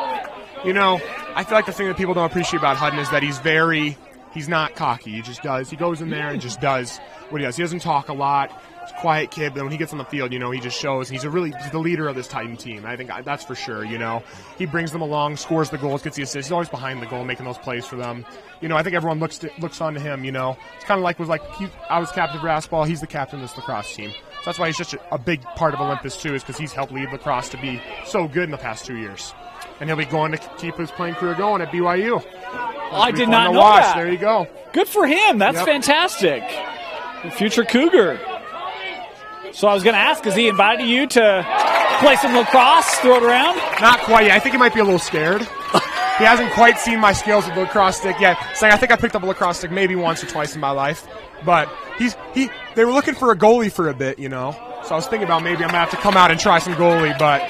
M: You know, I feel like the thing that people don't appreciate about Hutton is that he's not cocky. He just does. He goes in there and just does what he does. He doesn't talk a lot. He's a quiet kid, but then when he gets on the field, you know, he just shows he's the leader of this Titan team. I think that's for sure, you know. He brings them along, scores the goals, gets the assists. He's always behind the goal, making those plays for them. You know, I think everyone looks on to him, you know. It's kind of like I was captain of basketball, he's the captain of this lacrosse team. So that's why he's just a big part of Olympus, too, is because he's helped lead lacrosse to be so good in the past 2 years. And he'll be going to keep his playing career going at BYU.
A: I did not know that.
M: There you go.
A: Good for him. That's fantastic. The future Cougar. So I was going to ask, has he invited you to play some lacrosse, throw it around?
M: Not quite yet. I think he might be a little scared. He hasn't quite seen my skills with the lacrosse stick yet. So I think I picked up a lacrosse stick maybe once or twice in my life. But they were looking for a goalie for a bit, you know. So I was thinking about maybe I'm going to have to come out and try some goalie. But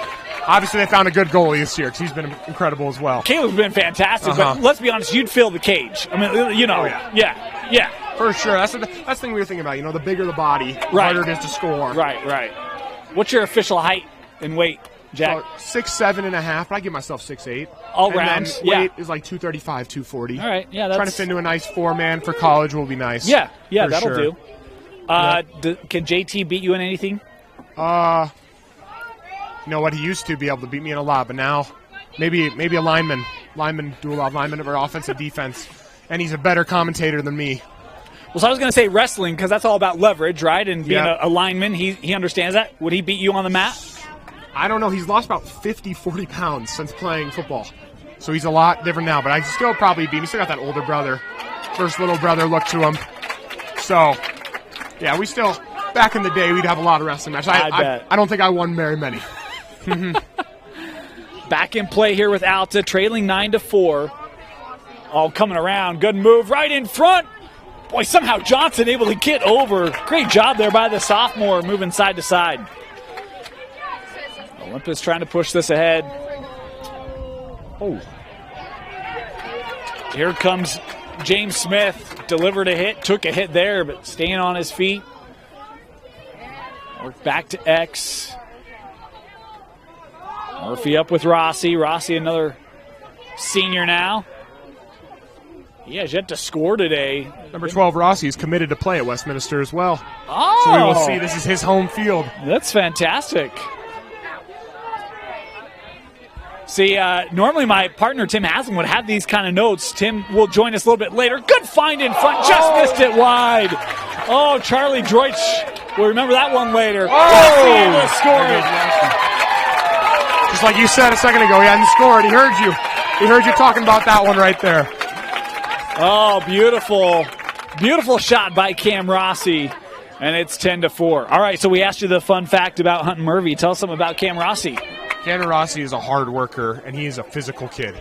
M: obviously they found a good goalie this year because he's been incredible as well.
A: Caleb's been fantastic, but let's be honest, you'd fill the cage. I mean, you know, yeah.
M: For sure. That's the thing we were thinking about. You know, the bigger the body, the harder it is to score.
A: Right. What's your official height and weight, Jack?
M: So 6'7.5", but I give myself 6'8".
A: All round.
M: Weight is like 235, 240.
A: All right, yeah. That's...
M: Trying to fit into a nice 4-man for college will be nice.
A: Yeah, that'll do. Can JT beat you in anything?
M: You know what? He used to be able to beat me in a lot, but now maybe a lineman. Linemen do a lot of linemen of our offense and defense, and he's a better commentator than me.
A: Well, so I was going to say wrestling because that's all about leverage, right? And being a lineman, he understands that. Would he beat you on the mat?
M: I don't know. He's lost about 50, 40 pounds since playing football. So he's a lot different now, but I still probably beat him. He's still got that older brother, first little brother look to him. So, yeah, we still, back in the day, we'd have a lot of wrestling matches. I don't think I won very many.
A: Back in play here with Alta, trailing 9-4. All coming around. Good move right in front. Boy, somehow Johnson able to get over. Great job there by the sophomore, moving side to side. Olympus trying to push this ahead. Oh. Here comes James Smith. Delivered a hit, took a hit there, but staying on his feet. Work back to X. Murphy up with Rossi. Rossi, another senior now. He has yet to score today.
M: Number 12, Rossi, is committed to play at Westminster as well.
A: Oh!
M: So we will see. This is his home field.
A: That's fantastic. See, normally my partner, Tim Haslam, would have these kind of notes. Tim will join us a little bit later. Good find in front. Just missed it wide. Oh, Charlie Droich will remember that one later. Rossi able to score it.
M: Just like you said a second ago, he hadn't scored. He heard you. He heard you talking about that one right there.
A: Oh, beautiful. Beautiful shot by Cam Rossi. And it's 10-4. All right, so we asked you the fun fact about Hunt and Murphy. Tell us something about Cam Rossi.
M: Cam Rossi is a hard worker, and he is a physical kid.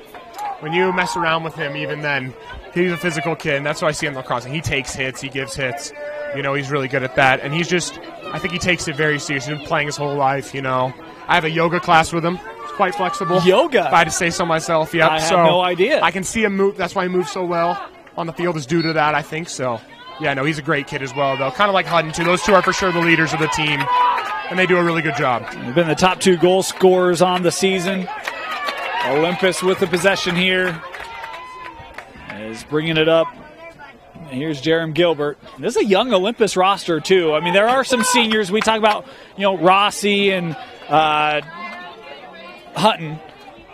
M: When you mess around with him, even then, he's a physical kid, and that's what I see in lacrosse. He takes hits, he gives hits. You know, he's really good at that. And he's just, I think he takes it very seriously. He's been playing his whole life, you know. I have a yoga class with him. It's quite flexible.
A: Yoga?
M: If I had to say so myself, yep.
A: I had no idea.
M: I can see him move. That's why he moves so well on the field is due to that, I think. So, yeah, no, he's a great kid as well, though. Kind of like Hutton, too. Those two are for sure the leaders of the team, and they do a really good job.
A: They've been the top 2 goal scorers on the season. Olympus with the possession here. Is bringing it up. Here's Jerem Gilbert. This is a young Olympus roster, too. I mean, there are some seniors. We talk about, you know, Rossi and Hutton.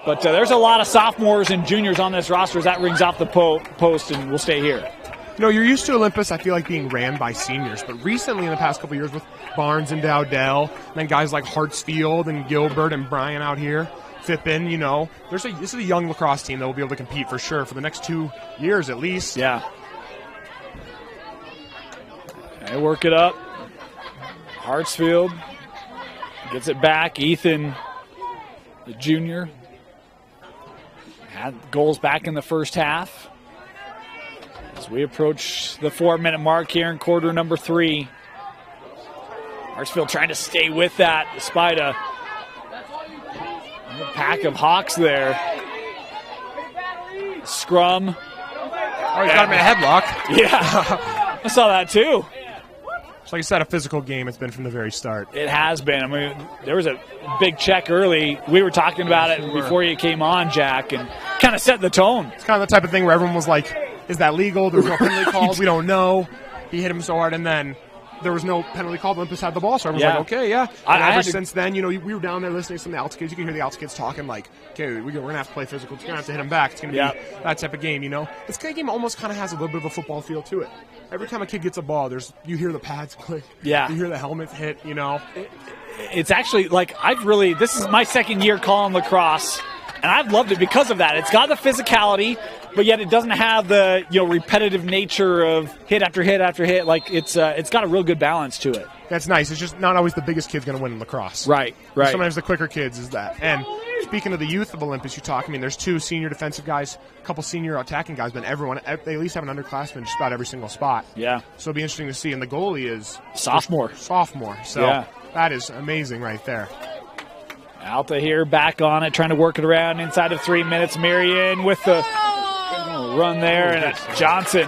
A: But there's a lot of sophomores and juniors on this roster as that rings off the post, and we'll stay here.
M: You know, you're used to Olympus, I feel like, being ran by seniors. But recently, in the past couple of years, with Barnes and Dowdell, and then guys like Hartsfield and Gilbert and Bryan out here, Fippen, you know, this is a young lacrosse team that will be able to compete for sure for the next 2 years at least.
A: Yeah. They work it up. Hartsfield gets it back. Ethan, the junior, had goals back in the first half. As we approach the 4-minute mark here in quarter number 3. Hartsfield trying to stay with that despite a pack of Hawks there. Scrum.
M: Oh, he's got him in a headlock.
A: Yeah, I saw that too.
M: So like you said, a physical game it's been from the very start.
A: It has been. I mean, there was a big check early. We were talking about it before you came on, Jack, and kind of set the tone.
M: It's kind of the type of thing where everyone was like, is that legal? There was no penalty called. We don't know. He hit him so hard, and then there was no penalty called. Olympus had the ball, so everyone's like, okay, yeah. And ever since then, you know, we were down there listening to some of the Alta kids. You can hear the Alta kids talking like, okay, we're going to have to play physical. We're going to have to hit him back. It's going to be that type of game, you know. This kind of game almost kind of has a little bit of a football feel to it. Every time a kid gets a ball, you hear the pads click.
A: Yeah.
M: You hear the helmets hit, you know.
A: It's actually, like, this is my second year calling lacrosse, and I've loved it because of that. It's got the physicality, but yet it doesn't have the, you know, repetitive nature of hit after hit after hit. Like, it's got a real good balance to it.
M: That's nice. It's just not always the biggest kid's going to win in lacrosse.
A: Right.
M: Sometimes the quicker kids is that. And speaking of the youth of Olympus, you talk, I mean, there's 2 senior defensive guys, a couple senior attacking guys, but everyone, they at least have an underclassman just about every single spot.
A: Yeah.
M: So it'll be interesting to see. And the goalie is
A: sophomore.
M: So that is amazing right there.
A: Alta here back on it, trying to work it around inside of 3 minutes. Marion with the run there, and Johnson.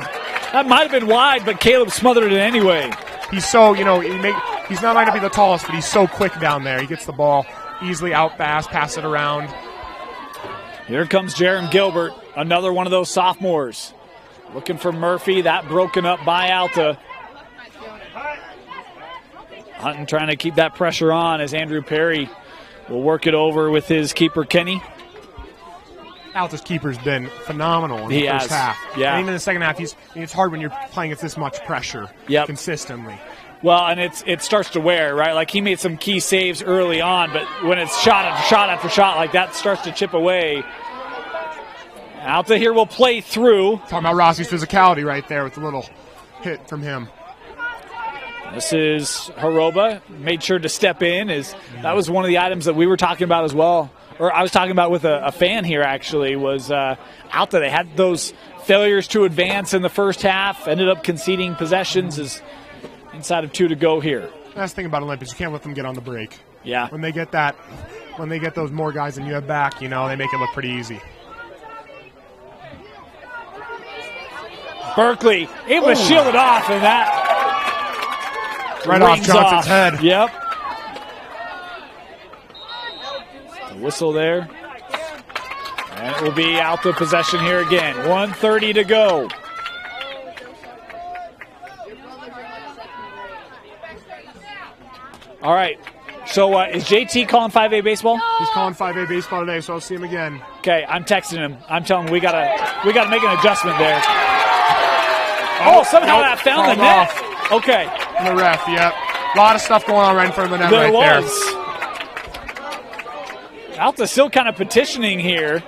A: That might have been wide, but Caleb smothered it anyway.
M: He's so, you know, he's not going to be the tallest, but he's so quick down there. He gets the ball easily out fast, pass it around.
A: Here comes Jerem Gilbert, another one of those sophomores. Looking for Murphy, that broken up by Alta. Hutton trying to keep that pressure on as Andrew Perry will work it over with his keeper, Kenny.
M: Alta's keeper's been phenomenal in
A: He
M: the first
A: has.
M: half.
A: Yeah.
M: And even in the second half, it's hard when you're playing with this much pressure consistently.
A: Well, and it starts to wear, right? Like he made some key saves early on, but when it's shot after shot after shot, like that starts to chip away. Alta here will play through.
M: Talking about Rossi's physicality right there with the little hit from him.
A: This is Haroba. Made sure to step in. That was one of the items that we were talking about as well. Or I was talking about with a fan here, actually, was Alta. They had those failures to advance in the first half, ended up conceding possessions as inside of 2 to go here.
M: That's the thing about Olympus. You can't let them get on the break.
A: Yeah.
M: When they get those more guys than you have back, they make it look pretty easy.
A: Berkeley able to shield it off, and that
M: right off Johnson's head.
A: Yep. The whistle there. And it will be Alta possession here again. 1:30 to go. All right. So is JT calling 5A baseball?
M: He's calling 5A baseball today, so I'll see him again.
A: Okay, I'm texting him. I'm telling him we gotta make an adjustment there. Oh, somehow that found the net. Okay.
M: And the ref, yep. A lot of stuff going on right in front of the net
A: there
M: right
A: was. There. Alta still kind of petitioning here.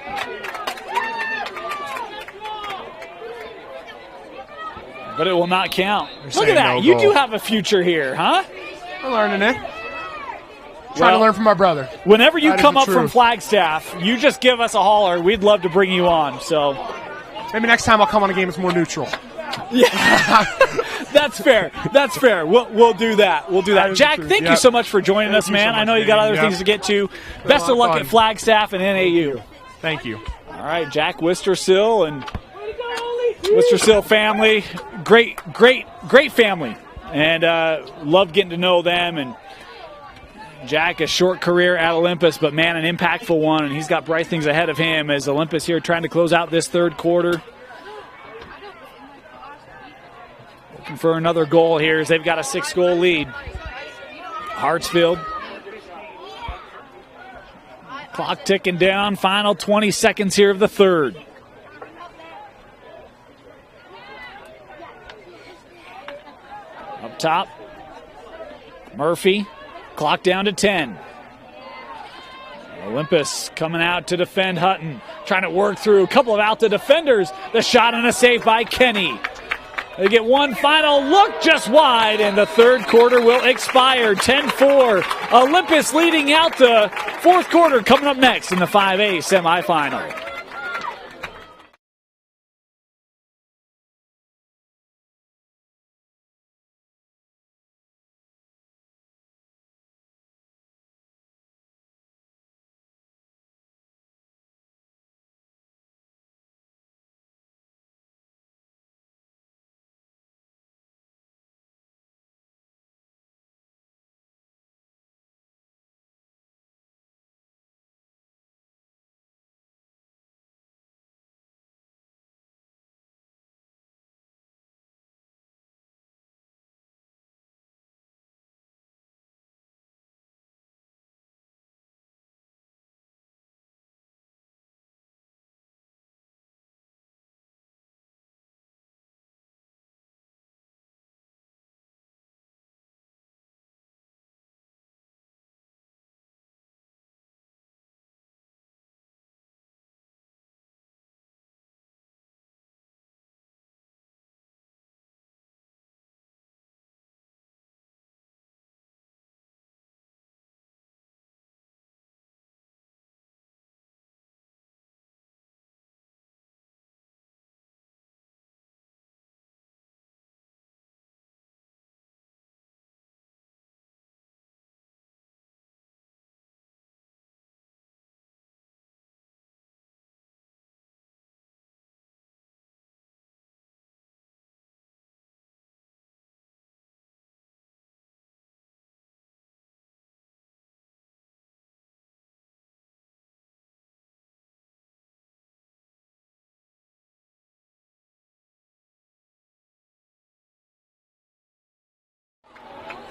A: But it will not count. Look at that. You do have a future here, huh?
M: We're learning it. Trying to learn from my brother.
A: Whenever you come up from Flagstaff, you just give us a holler. We'd love to bring you on. So
M: maybe next time I'll come on a game that's more neutral.
A: Yeah, that's fair. That's fair. We'll do that. We'll do that. Jack, thank you so much for joining us, man. I know you got other things to get to. Best of luck at Flagstaff and NAU.
M: Thank you.
A: All right, Jack Wistersill and Wistersill family. Great family. And loved getting to know them. And Jack, a short career at Olympus, but man, an impactful one. And he's got bright things ahead of him as Olympus here trying to close out this third quarter. Looking for another goal here as they've got a 6-goal lead. Hartsfield. Clock ticking down. Final 20 seconds here of the third. Up top. Murphy. Clock down to 10. Olympus coming out to defend Hutton. Trying to work through a couple of Alta defenders. The shot and a save by Kenny. They get one final look just wide, and the third quarter will expire. 10-4. Olympus leading Alta. Fourth quarter coming up next in the 5A semifinal.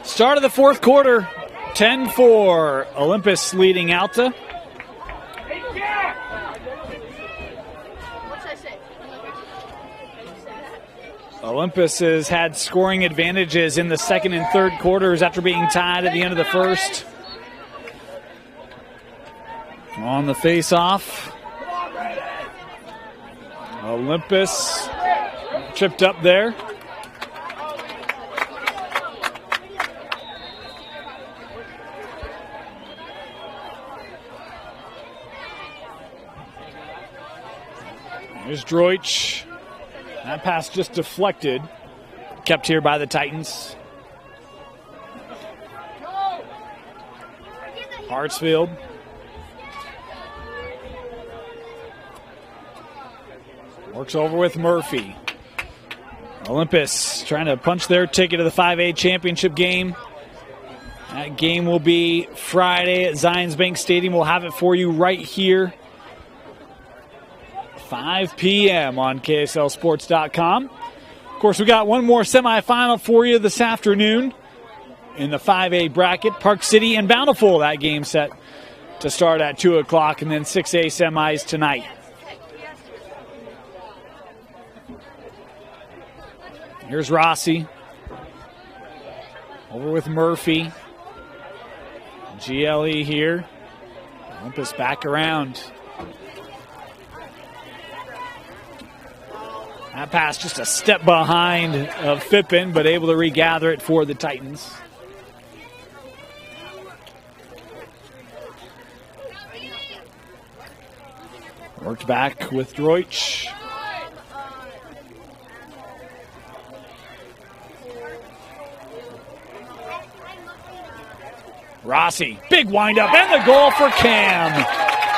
A: Start of the fourth quarter. 10-4, Olympus leading Alta. Olympus has had scoring advantages in the second and third quarters after being tied at the end of the first. On the face-off, Olympus tripped up there. Here's Droich. That pass just deflected. Kept here by the Titans. Hartsfield. Works over with Murphy. Olympus trying to punch their ticket to the 5A championship game. That game will be Friday at Zions Bank Stadium. We'll have it for you right here. 5 p.m. on KSLSports.com. Of course, we got one more semifinal for you this afternoon in the 5A bracket. Park City and Bountiful, that game set to start at 2 o'clock, and then 6A semis tonight. Here's Rossi. Over with Murphy. GLE here. Olympus back around. That pass just a step behind of Fippen, but able to regather it for the Titans. Worked back with Droich. Rossi, big windup, and the goal for Cam.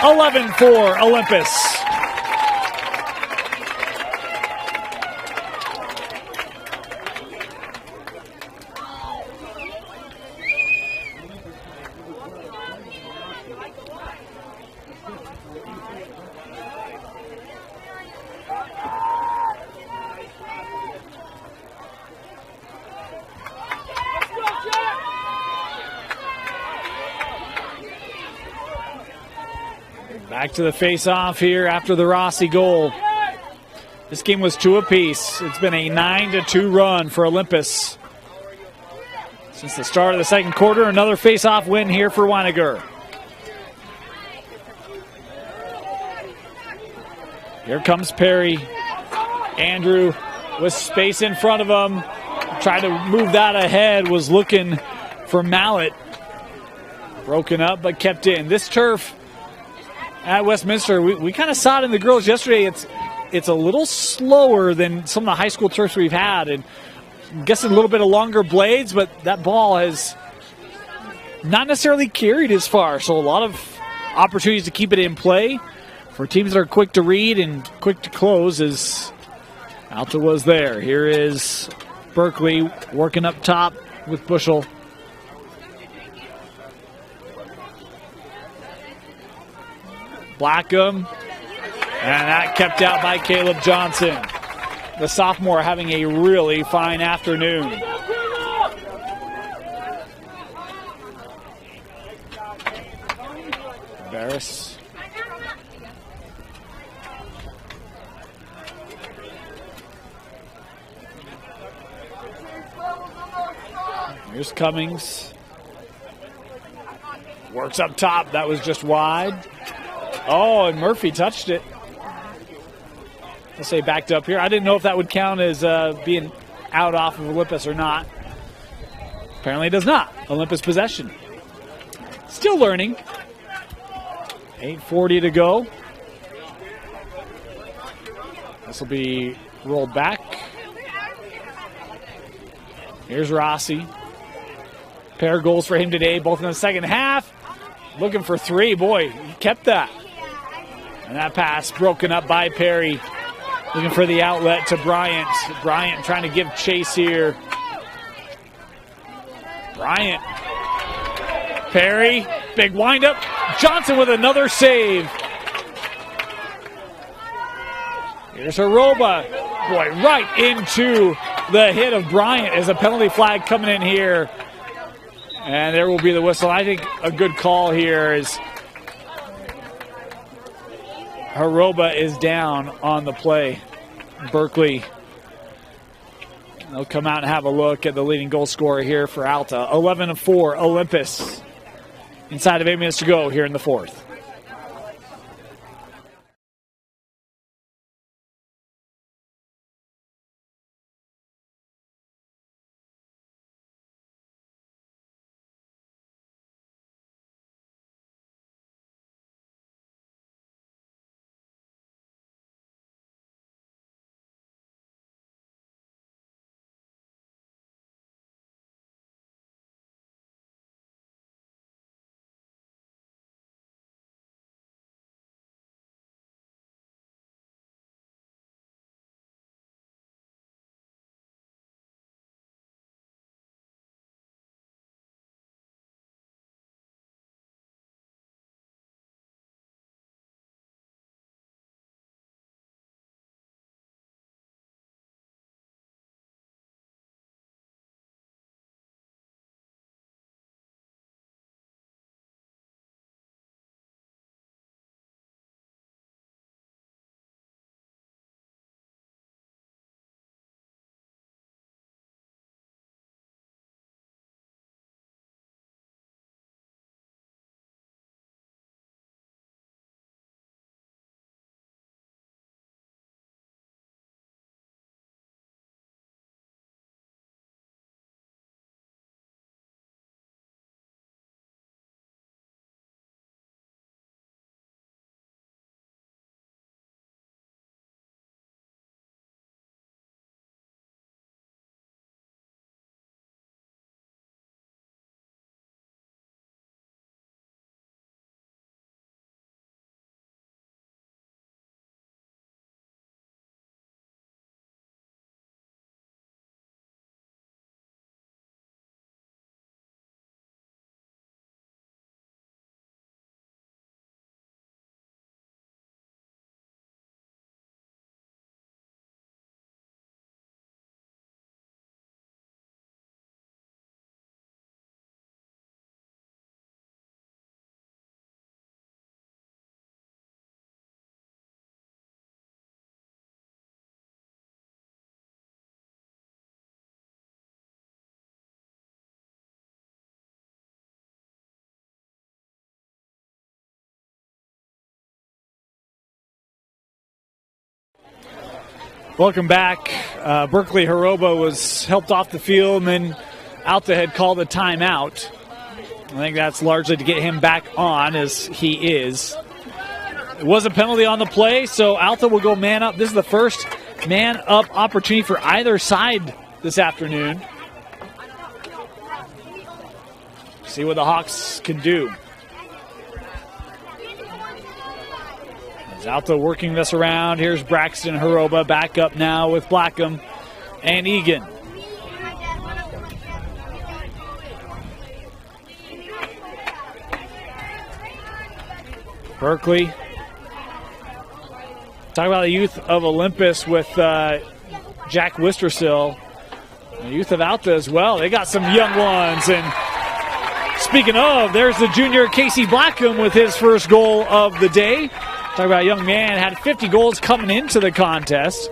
A: 11-4 Olympus. Back to the face-off here after the Rossi goal. This game was 2 apiece. It's been a 9-2 run for Olympus. Since the start of the second quarter, another face-off win here for Weiniger. Here comes Perry. Andrew with space in front of him. Tried to move that ahead, was looking for Mallet. Broken up, but kept in. This turf at Westminster, we kind of saw it in the girls yesterday. It's a little slower than some of the high school turfs we've had, and I'm guessing a little bit of longer blades, but that ball has not necessarily carried as far. So a lot of opportunities to keep it in play for teams that are quick to read and quick to close, as Alta was there. Here is Berkeley working up top with Bushel. Blackham, and that kept out by Caleb Johnson. The sophomore having a really fine afternoon. Barris. Here's Cummings. Works up top. That was just wide. Oh, and Murphy touched it. Let's say backed up here. I didn't know if that would count as being out off of Olympus or not. Apparently it does not. Olympus possession. Still learning. 8:40 to go. This will be rolled back. Here's Rossi. Pair of goals for him today, both in the second half. Looking for 3. Boy, he kept that. And that pass broken up by Perry. Looking for the outlet to Bryant. Bryant trying to give chase here. Bryant. Perry. Big windup. Johnson with another save. Here's Haroba. Boy, right into the hit of Bryant as a penalty flag coming in here. And there will be the whistle. I think a good call here is Haroba is down on the play. Berkeley, they'll come out and have a look at the leading goal scorer here for Alta. 11-4, Olympus. Inside of 8 minutes to go here in the fourth. Welcome back. Berkeley Haroba was helped off the field, and then Alta had called a timeout. I think that's largely to get him back on, as he is. It was a penalty on the play, so Alta will go man up. This is the first man up opportunity for either side this afternoon. See what the Hawks can do. Alta working this around. Here's Braxton Haroba back up now with Blackham and Egan. Berkeley. Talk about the youth of Olympus with Jack Wistersill. The youth of Alta as well. They got some young ones. And speaking of, there's the junior Casey Blackham with his first goal of the day. Talk about a young man, had 50 goals coming into the contest.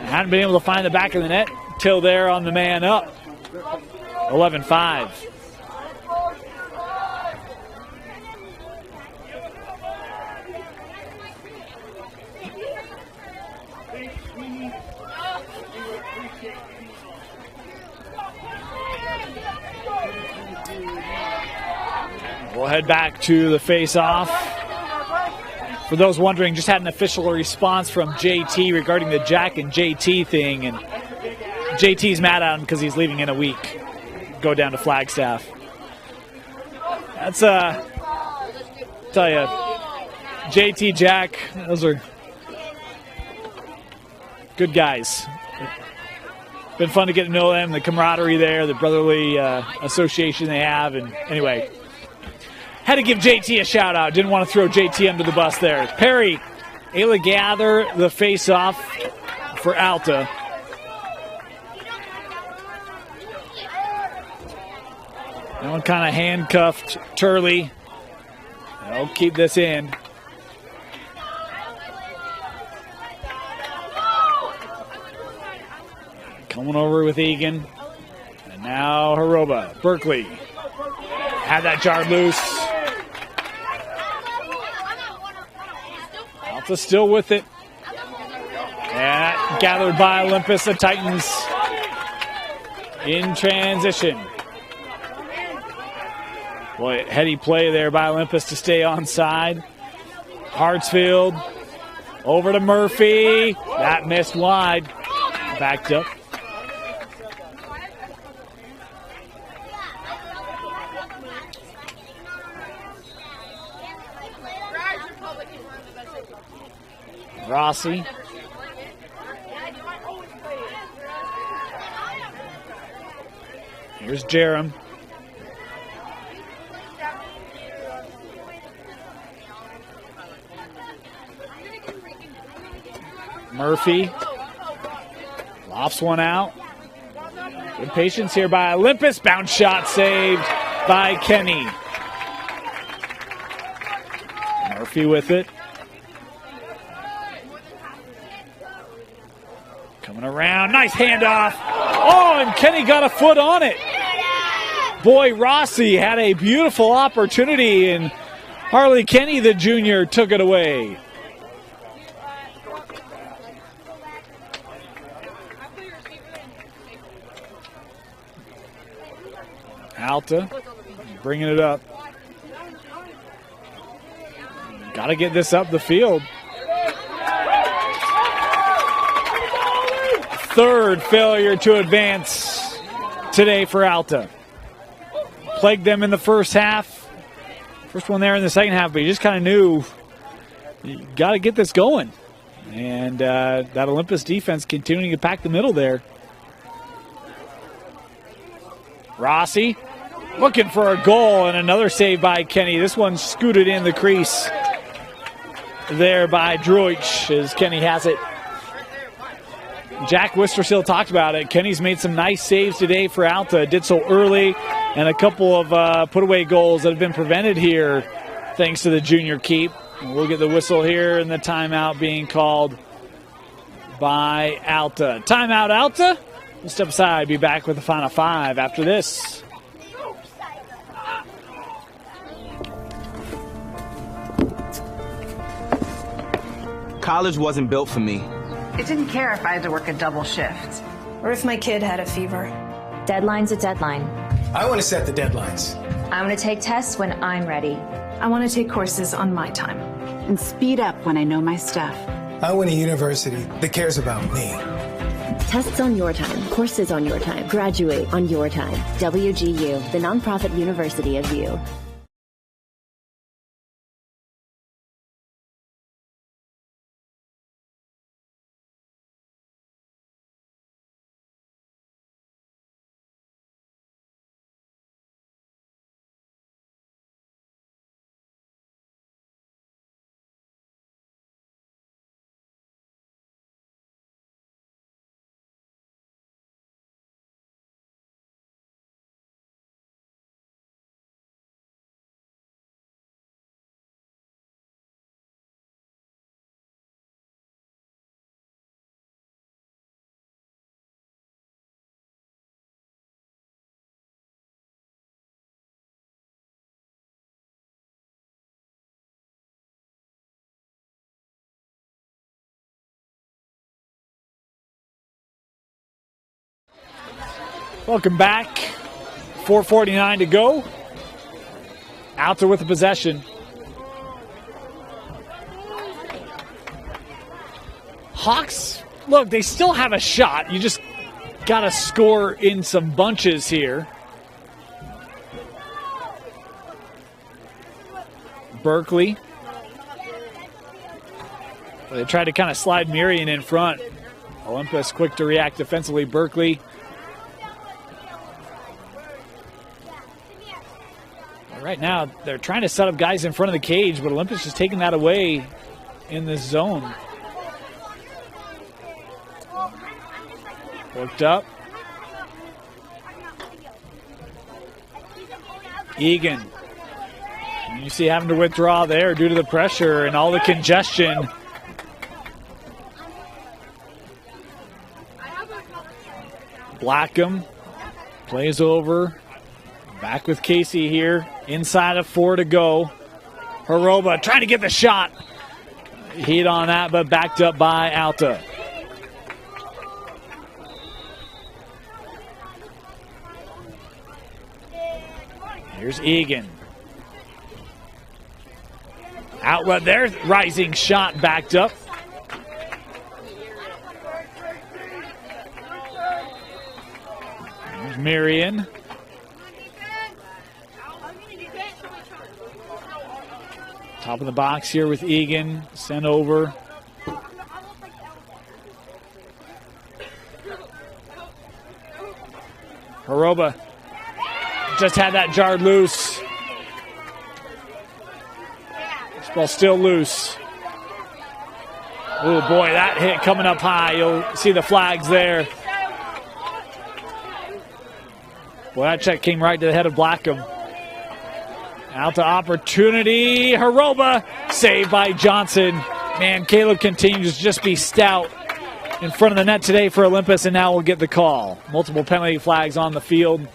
A: Hadn't been able to find the back of the net till there on the man up. 11-5. We'll head back to the face-off. For those wondering, just had an official response from JT regarding the Jack and JT thing, and JT's mad at him because he's leaving in a week. Go down to Flagstaff. That's tell you, JT, Jack, those are good guys. Been fun to get to know them, the camaraderie there, the brotherly association they have, and anyway. Had to give JT a shout out. Didn't want to throw JT under the bus there. Perry, Ayla Gather, the face-off for Alta. That one kind of handcuffed Turley. They'll keep this in. Coming over with Egan. And now Haroba. Berkeley had that jar loose. Alta still with it. And gathered by Olympus, the Titans in transition. Boy, heady play there by Olympus to stay onside. Hartsfield over to Murphy. That missed wide. Backed up. Rossi. Here's Jerem. Murphy lofts one out. Good patience here by Olympus. Bounce shot saved by Kenny. Murphy with it. Coming around. Nice handoff. Oh, and Kenny got a foot on it. Boy, Rossi had a beautiful opportunity, and Harley Kenny, the junior, took it away. Alta bringing it up. Got to get this up the field. Third failure to advance today for Alta. Plagued them in the first half. First one there in the second half, but you just kind of knew you got to get this going. And that Olympus defense continuing to pack the middle there. Rossi looking for a goal, and another save by Kenny. This one scooted in the crease there by Droich as Kenny has it. Jack Wistersill talked about it. Kenny's made some nice saves today for Alta. Did so early, and a couple of put-away goals that have been prevented here thanks to the junior keep. We'll get the whistle here, and the timeout being called by Alta. Timeout, Alta. We'll step aside, be back with the final five after this.
C: College wasn't built for me.
D: It didn't care if I had to work a double shift.
E: Or if my kid had a fever.
L: Deadline's a deadline.
G: I want to set the deadlines.
L: I want to take tests when I'm ready.
E: I want to take courses on my time.
H: And speed up when I know my stuff.
G: I want a university that cares about me.
I: Tests on your time, courses on your time, graduate on your time. WGU, the nonprofit university of you.
A: Welcome back. 4:49 to go. Alta with the possession. Hawks, look, they still have a shot. You just got to score in some bunches here. Berkeley. They tried to kind of slide Mirian in front. Olympus quick to react defensively. Berkeley. Right now, they're trying to set up guys in front of the cage, but Olympus is taking that away in this zone. Worked up. Egan. You see having to withdraw there due to the pressure and all the congestion. Blackham plays over. Back with Casey here. Inside of 4 to go. Haroba trying to get the shot. Heat on that, but backed up by Alta. Here's Egan. Outlet there, rising shot backed up. There's Marion. Top of the box here with Egan, sent over. Haroba just had that jarred loose. This ball still loose. Oh boy, that hit coming up high. You'll see the flags there. Boy, that check came right to the head of Blackham. Alta opportunity. Haroba saved by Johnson. Man, Caleb continues to just be stout in front of the net today for Olympus, and now we'll get the call. Multiple penalty flags on the field.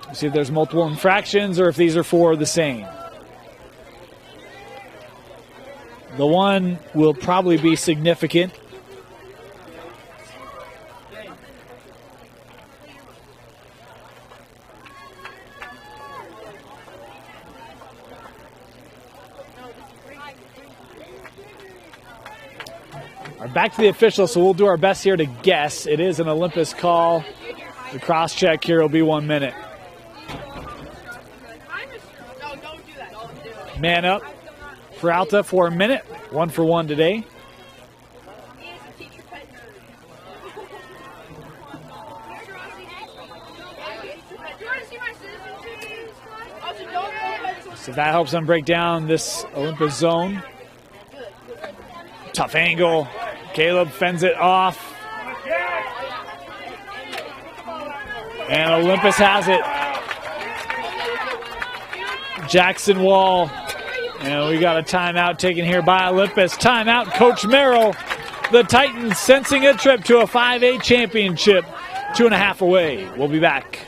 A: We'll see if there's multiple infractions or if these are four the same. The one will probably be significant. Back to the officials, so we'll do our best here to guess. It is an Olympus call. The cross check here will be 1 minute. Man up for Alta for a minute. 1 for 1 today. So that helps them break down this Olympus zone. Tough angle. Caleb fends it off. And Olympus has it. Jackson Wall. And we got a timeout taken here by Olympus. Timeout, Coach Merrill. The Titans sensing a trip to a 5A championship. 2.5 away. We'll be back.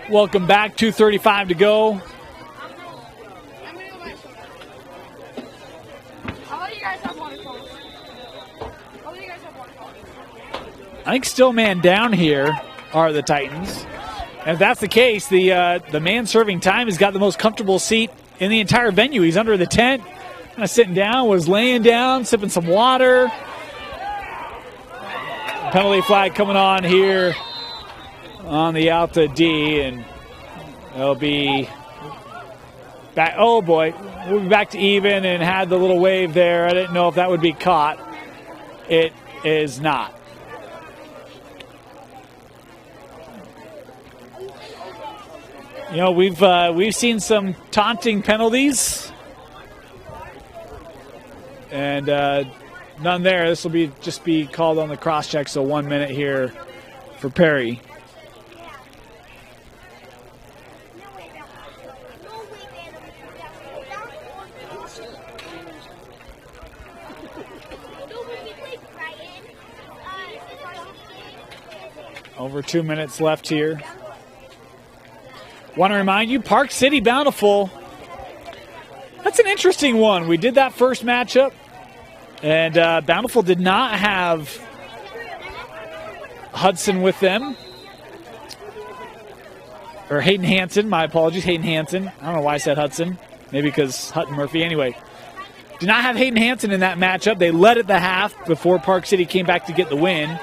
A: Welcome back. 2:35 to go. I think still man down here are the Titans. And if that's the case, the man serving time has got the most comfortable seat in the entire venue. He's under the tent, kind of sitting down, was laying down, sipping some water. Penalty flag coming on here on the Alta D, and it'll be back. Oh boy, we'll be back to even, and had the little wave there. I didn't know if that would be caught. It is not. You know, we've seen some taunting penalties, and none there. This will just be called on the cross check, so 1 minute here for Perry. Over 2 minutes left here. Want to remind you, Park City Bountiful, that's an interesting one. We did that first matchup, and Bountiful did not have Hudson with them. Or Hayden Hansen, my apologies, Hayden Hansen. I don't know why I said Hudson. Maybe because Hutton Murphy. Anyway, did not have Hayden Hansen in that matchup. They led at the half before Park City came back to get the win.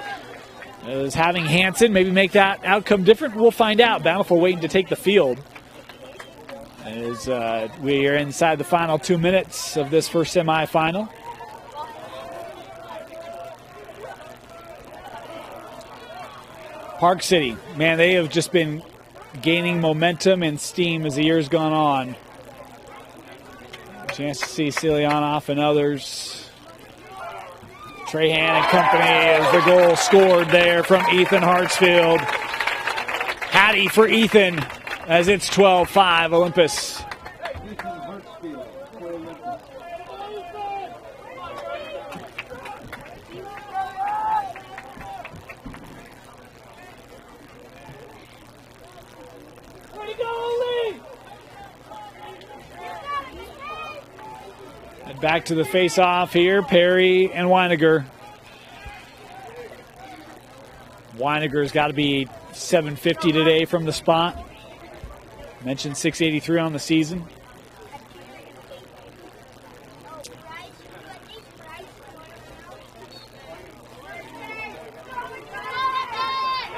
A: Is having Hansen maybe make that outcome different? We'll find out. Bountiful waiting to take the field. As we are inside the final 2 minutes of this first semifinal. Park City, man, they have just been gaining momentum and steam as the year's gone on. Chance to see Cilianoff and others. Trahan and company as the goal scored there from Ethan Hartsfield. Hattie for Ethan as it's 12-5 Olympus. And back to the face-off here, Perry and Weiniger. Weiniger's got to be 750 today from the spot. Mentioned 683 on the season.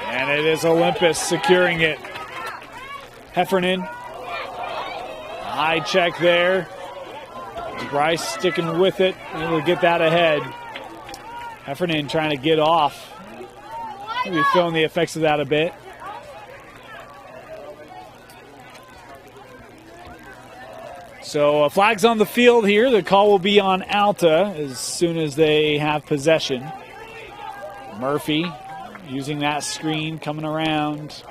A: And it is Olympus securing it. Heffernan. High check there. Bryce sticking with it. Able to get that ahead. Heffernan trying to get off. Maybe feeling the effects of that a bit. So flags on the field here. The call will be on Alta as soon as they have possession. Murphy using that screen, coming around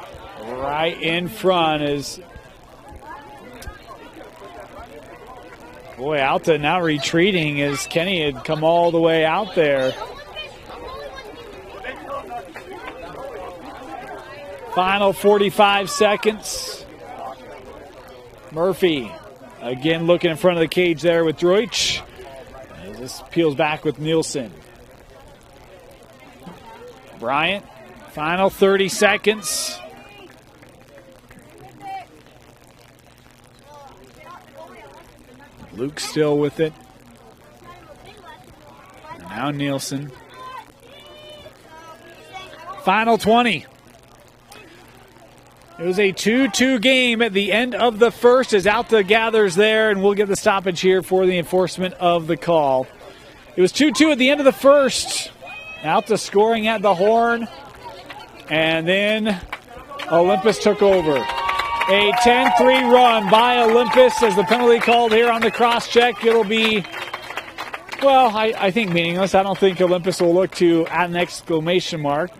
A: right in front is... Boy, Alta now retreating as Kenny had come all the way out there. Final 45 seconds. Murphy again looking in front of the cage there with Droich. As this peels back with Nielsen. Bryant, final 30 seconds. Luke still with it. And now Nielsen. Final 20. It was a 2-2 game at the end of the first as Alta gathers there, and we'll get the stoppage here for the enforcement of the call. It was 2-2 at the end of the first. Alta scoring at the horn, and then Olympus took over. A 10-3 run by Olympus as the penalty called here on the cross-check. It'll be, well, I think meaningless. I don't think Olympus will look to add an exclamation mark.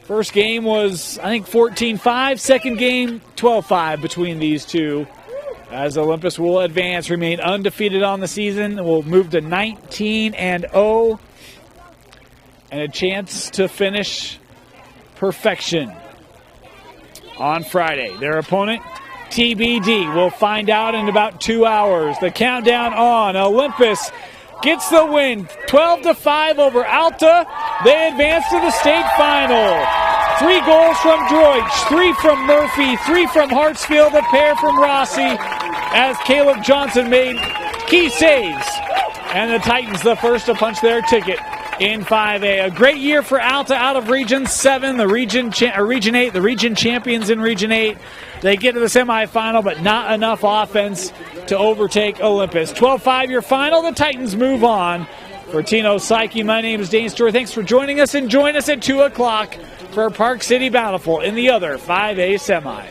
A: First game was, I think, 14-5. Second game, 12-5 between these two. As Olympus will advance, remain undefeated on the season. Will move to 19-0. And a chance to finish perfection on Friday. Their opponent, TBD. We'll find out in about 2 hours. The countdown on. Olympus gets the win, 12-5 over Alta. They advance to the state final. 3 goals from Droich, 3 from Murphy, 3 from Hartsfield, a pair from Rossi, as Caleb Johnson made key saves. And the Titans, the first to punch their ticket in 5A. A great year for Alta out of Region 7, the Region 8, the region champions in Region 8. They get to the semifinal, but not enough offense to overtake Olympus. 12-5 your final. The Titans move on. For Tino Psyche, my name is Dane Stewart. Thanks for joining us, and join us at 2 o'clock for Park City Bountiful in the other 5A semi.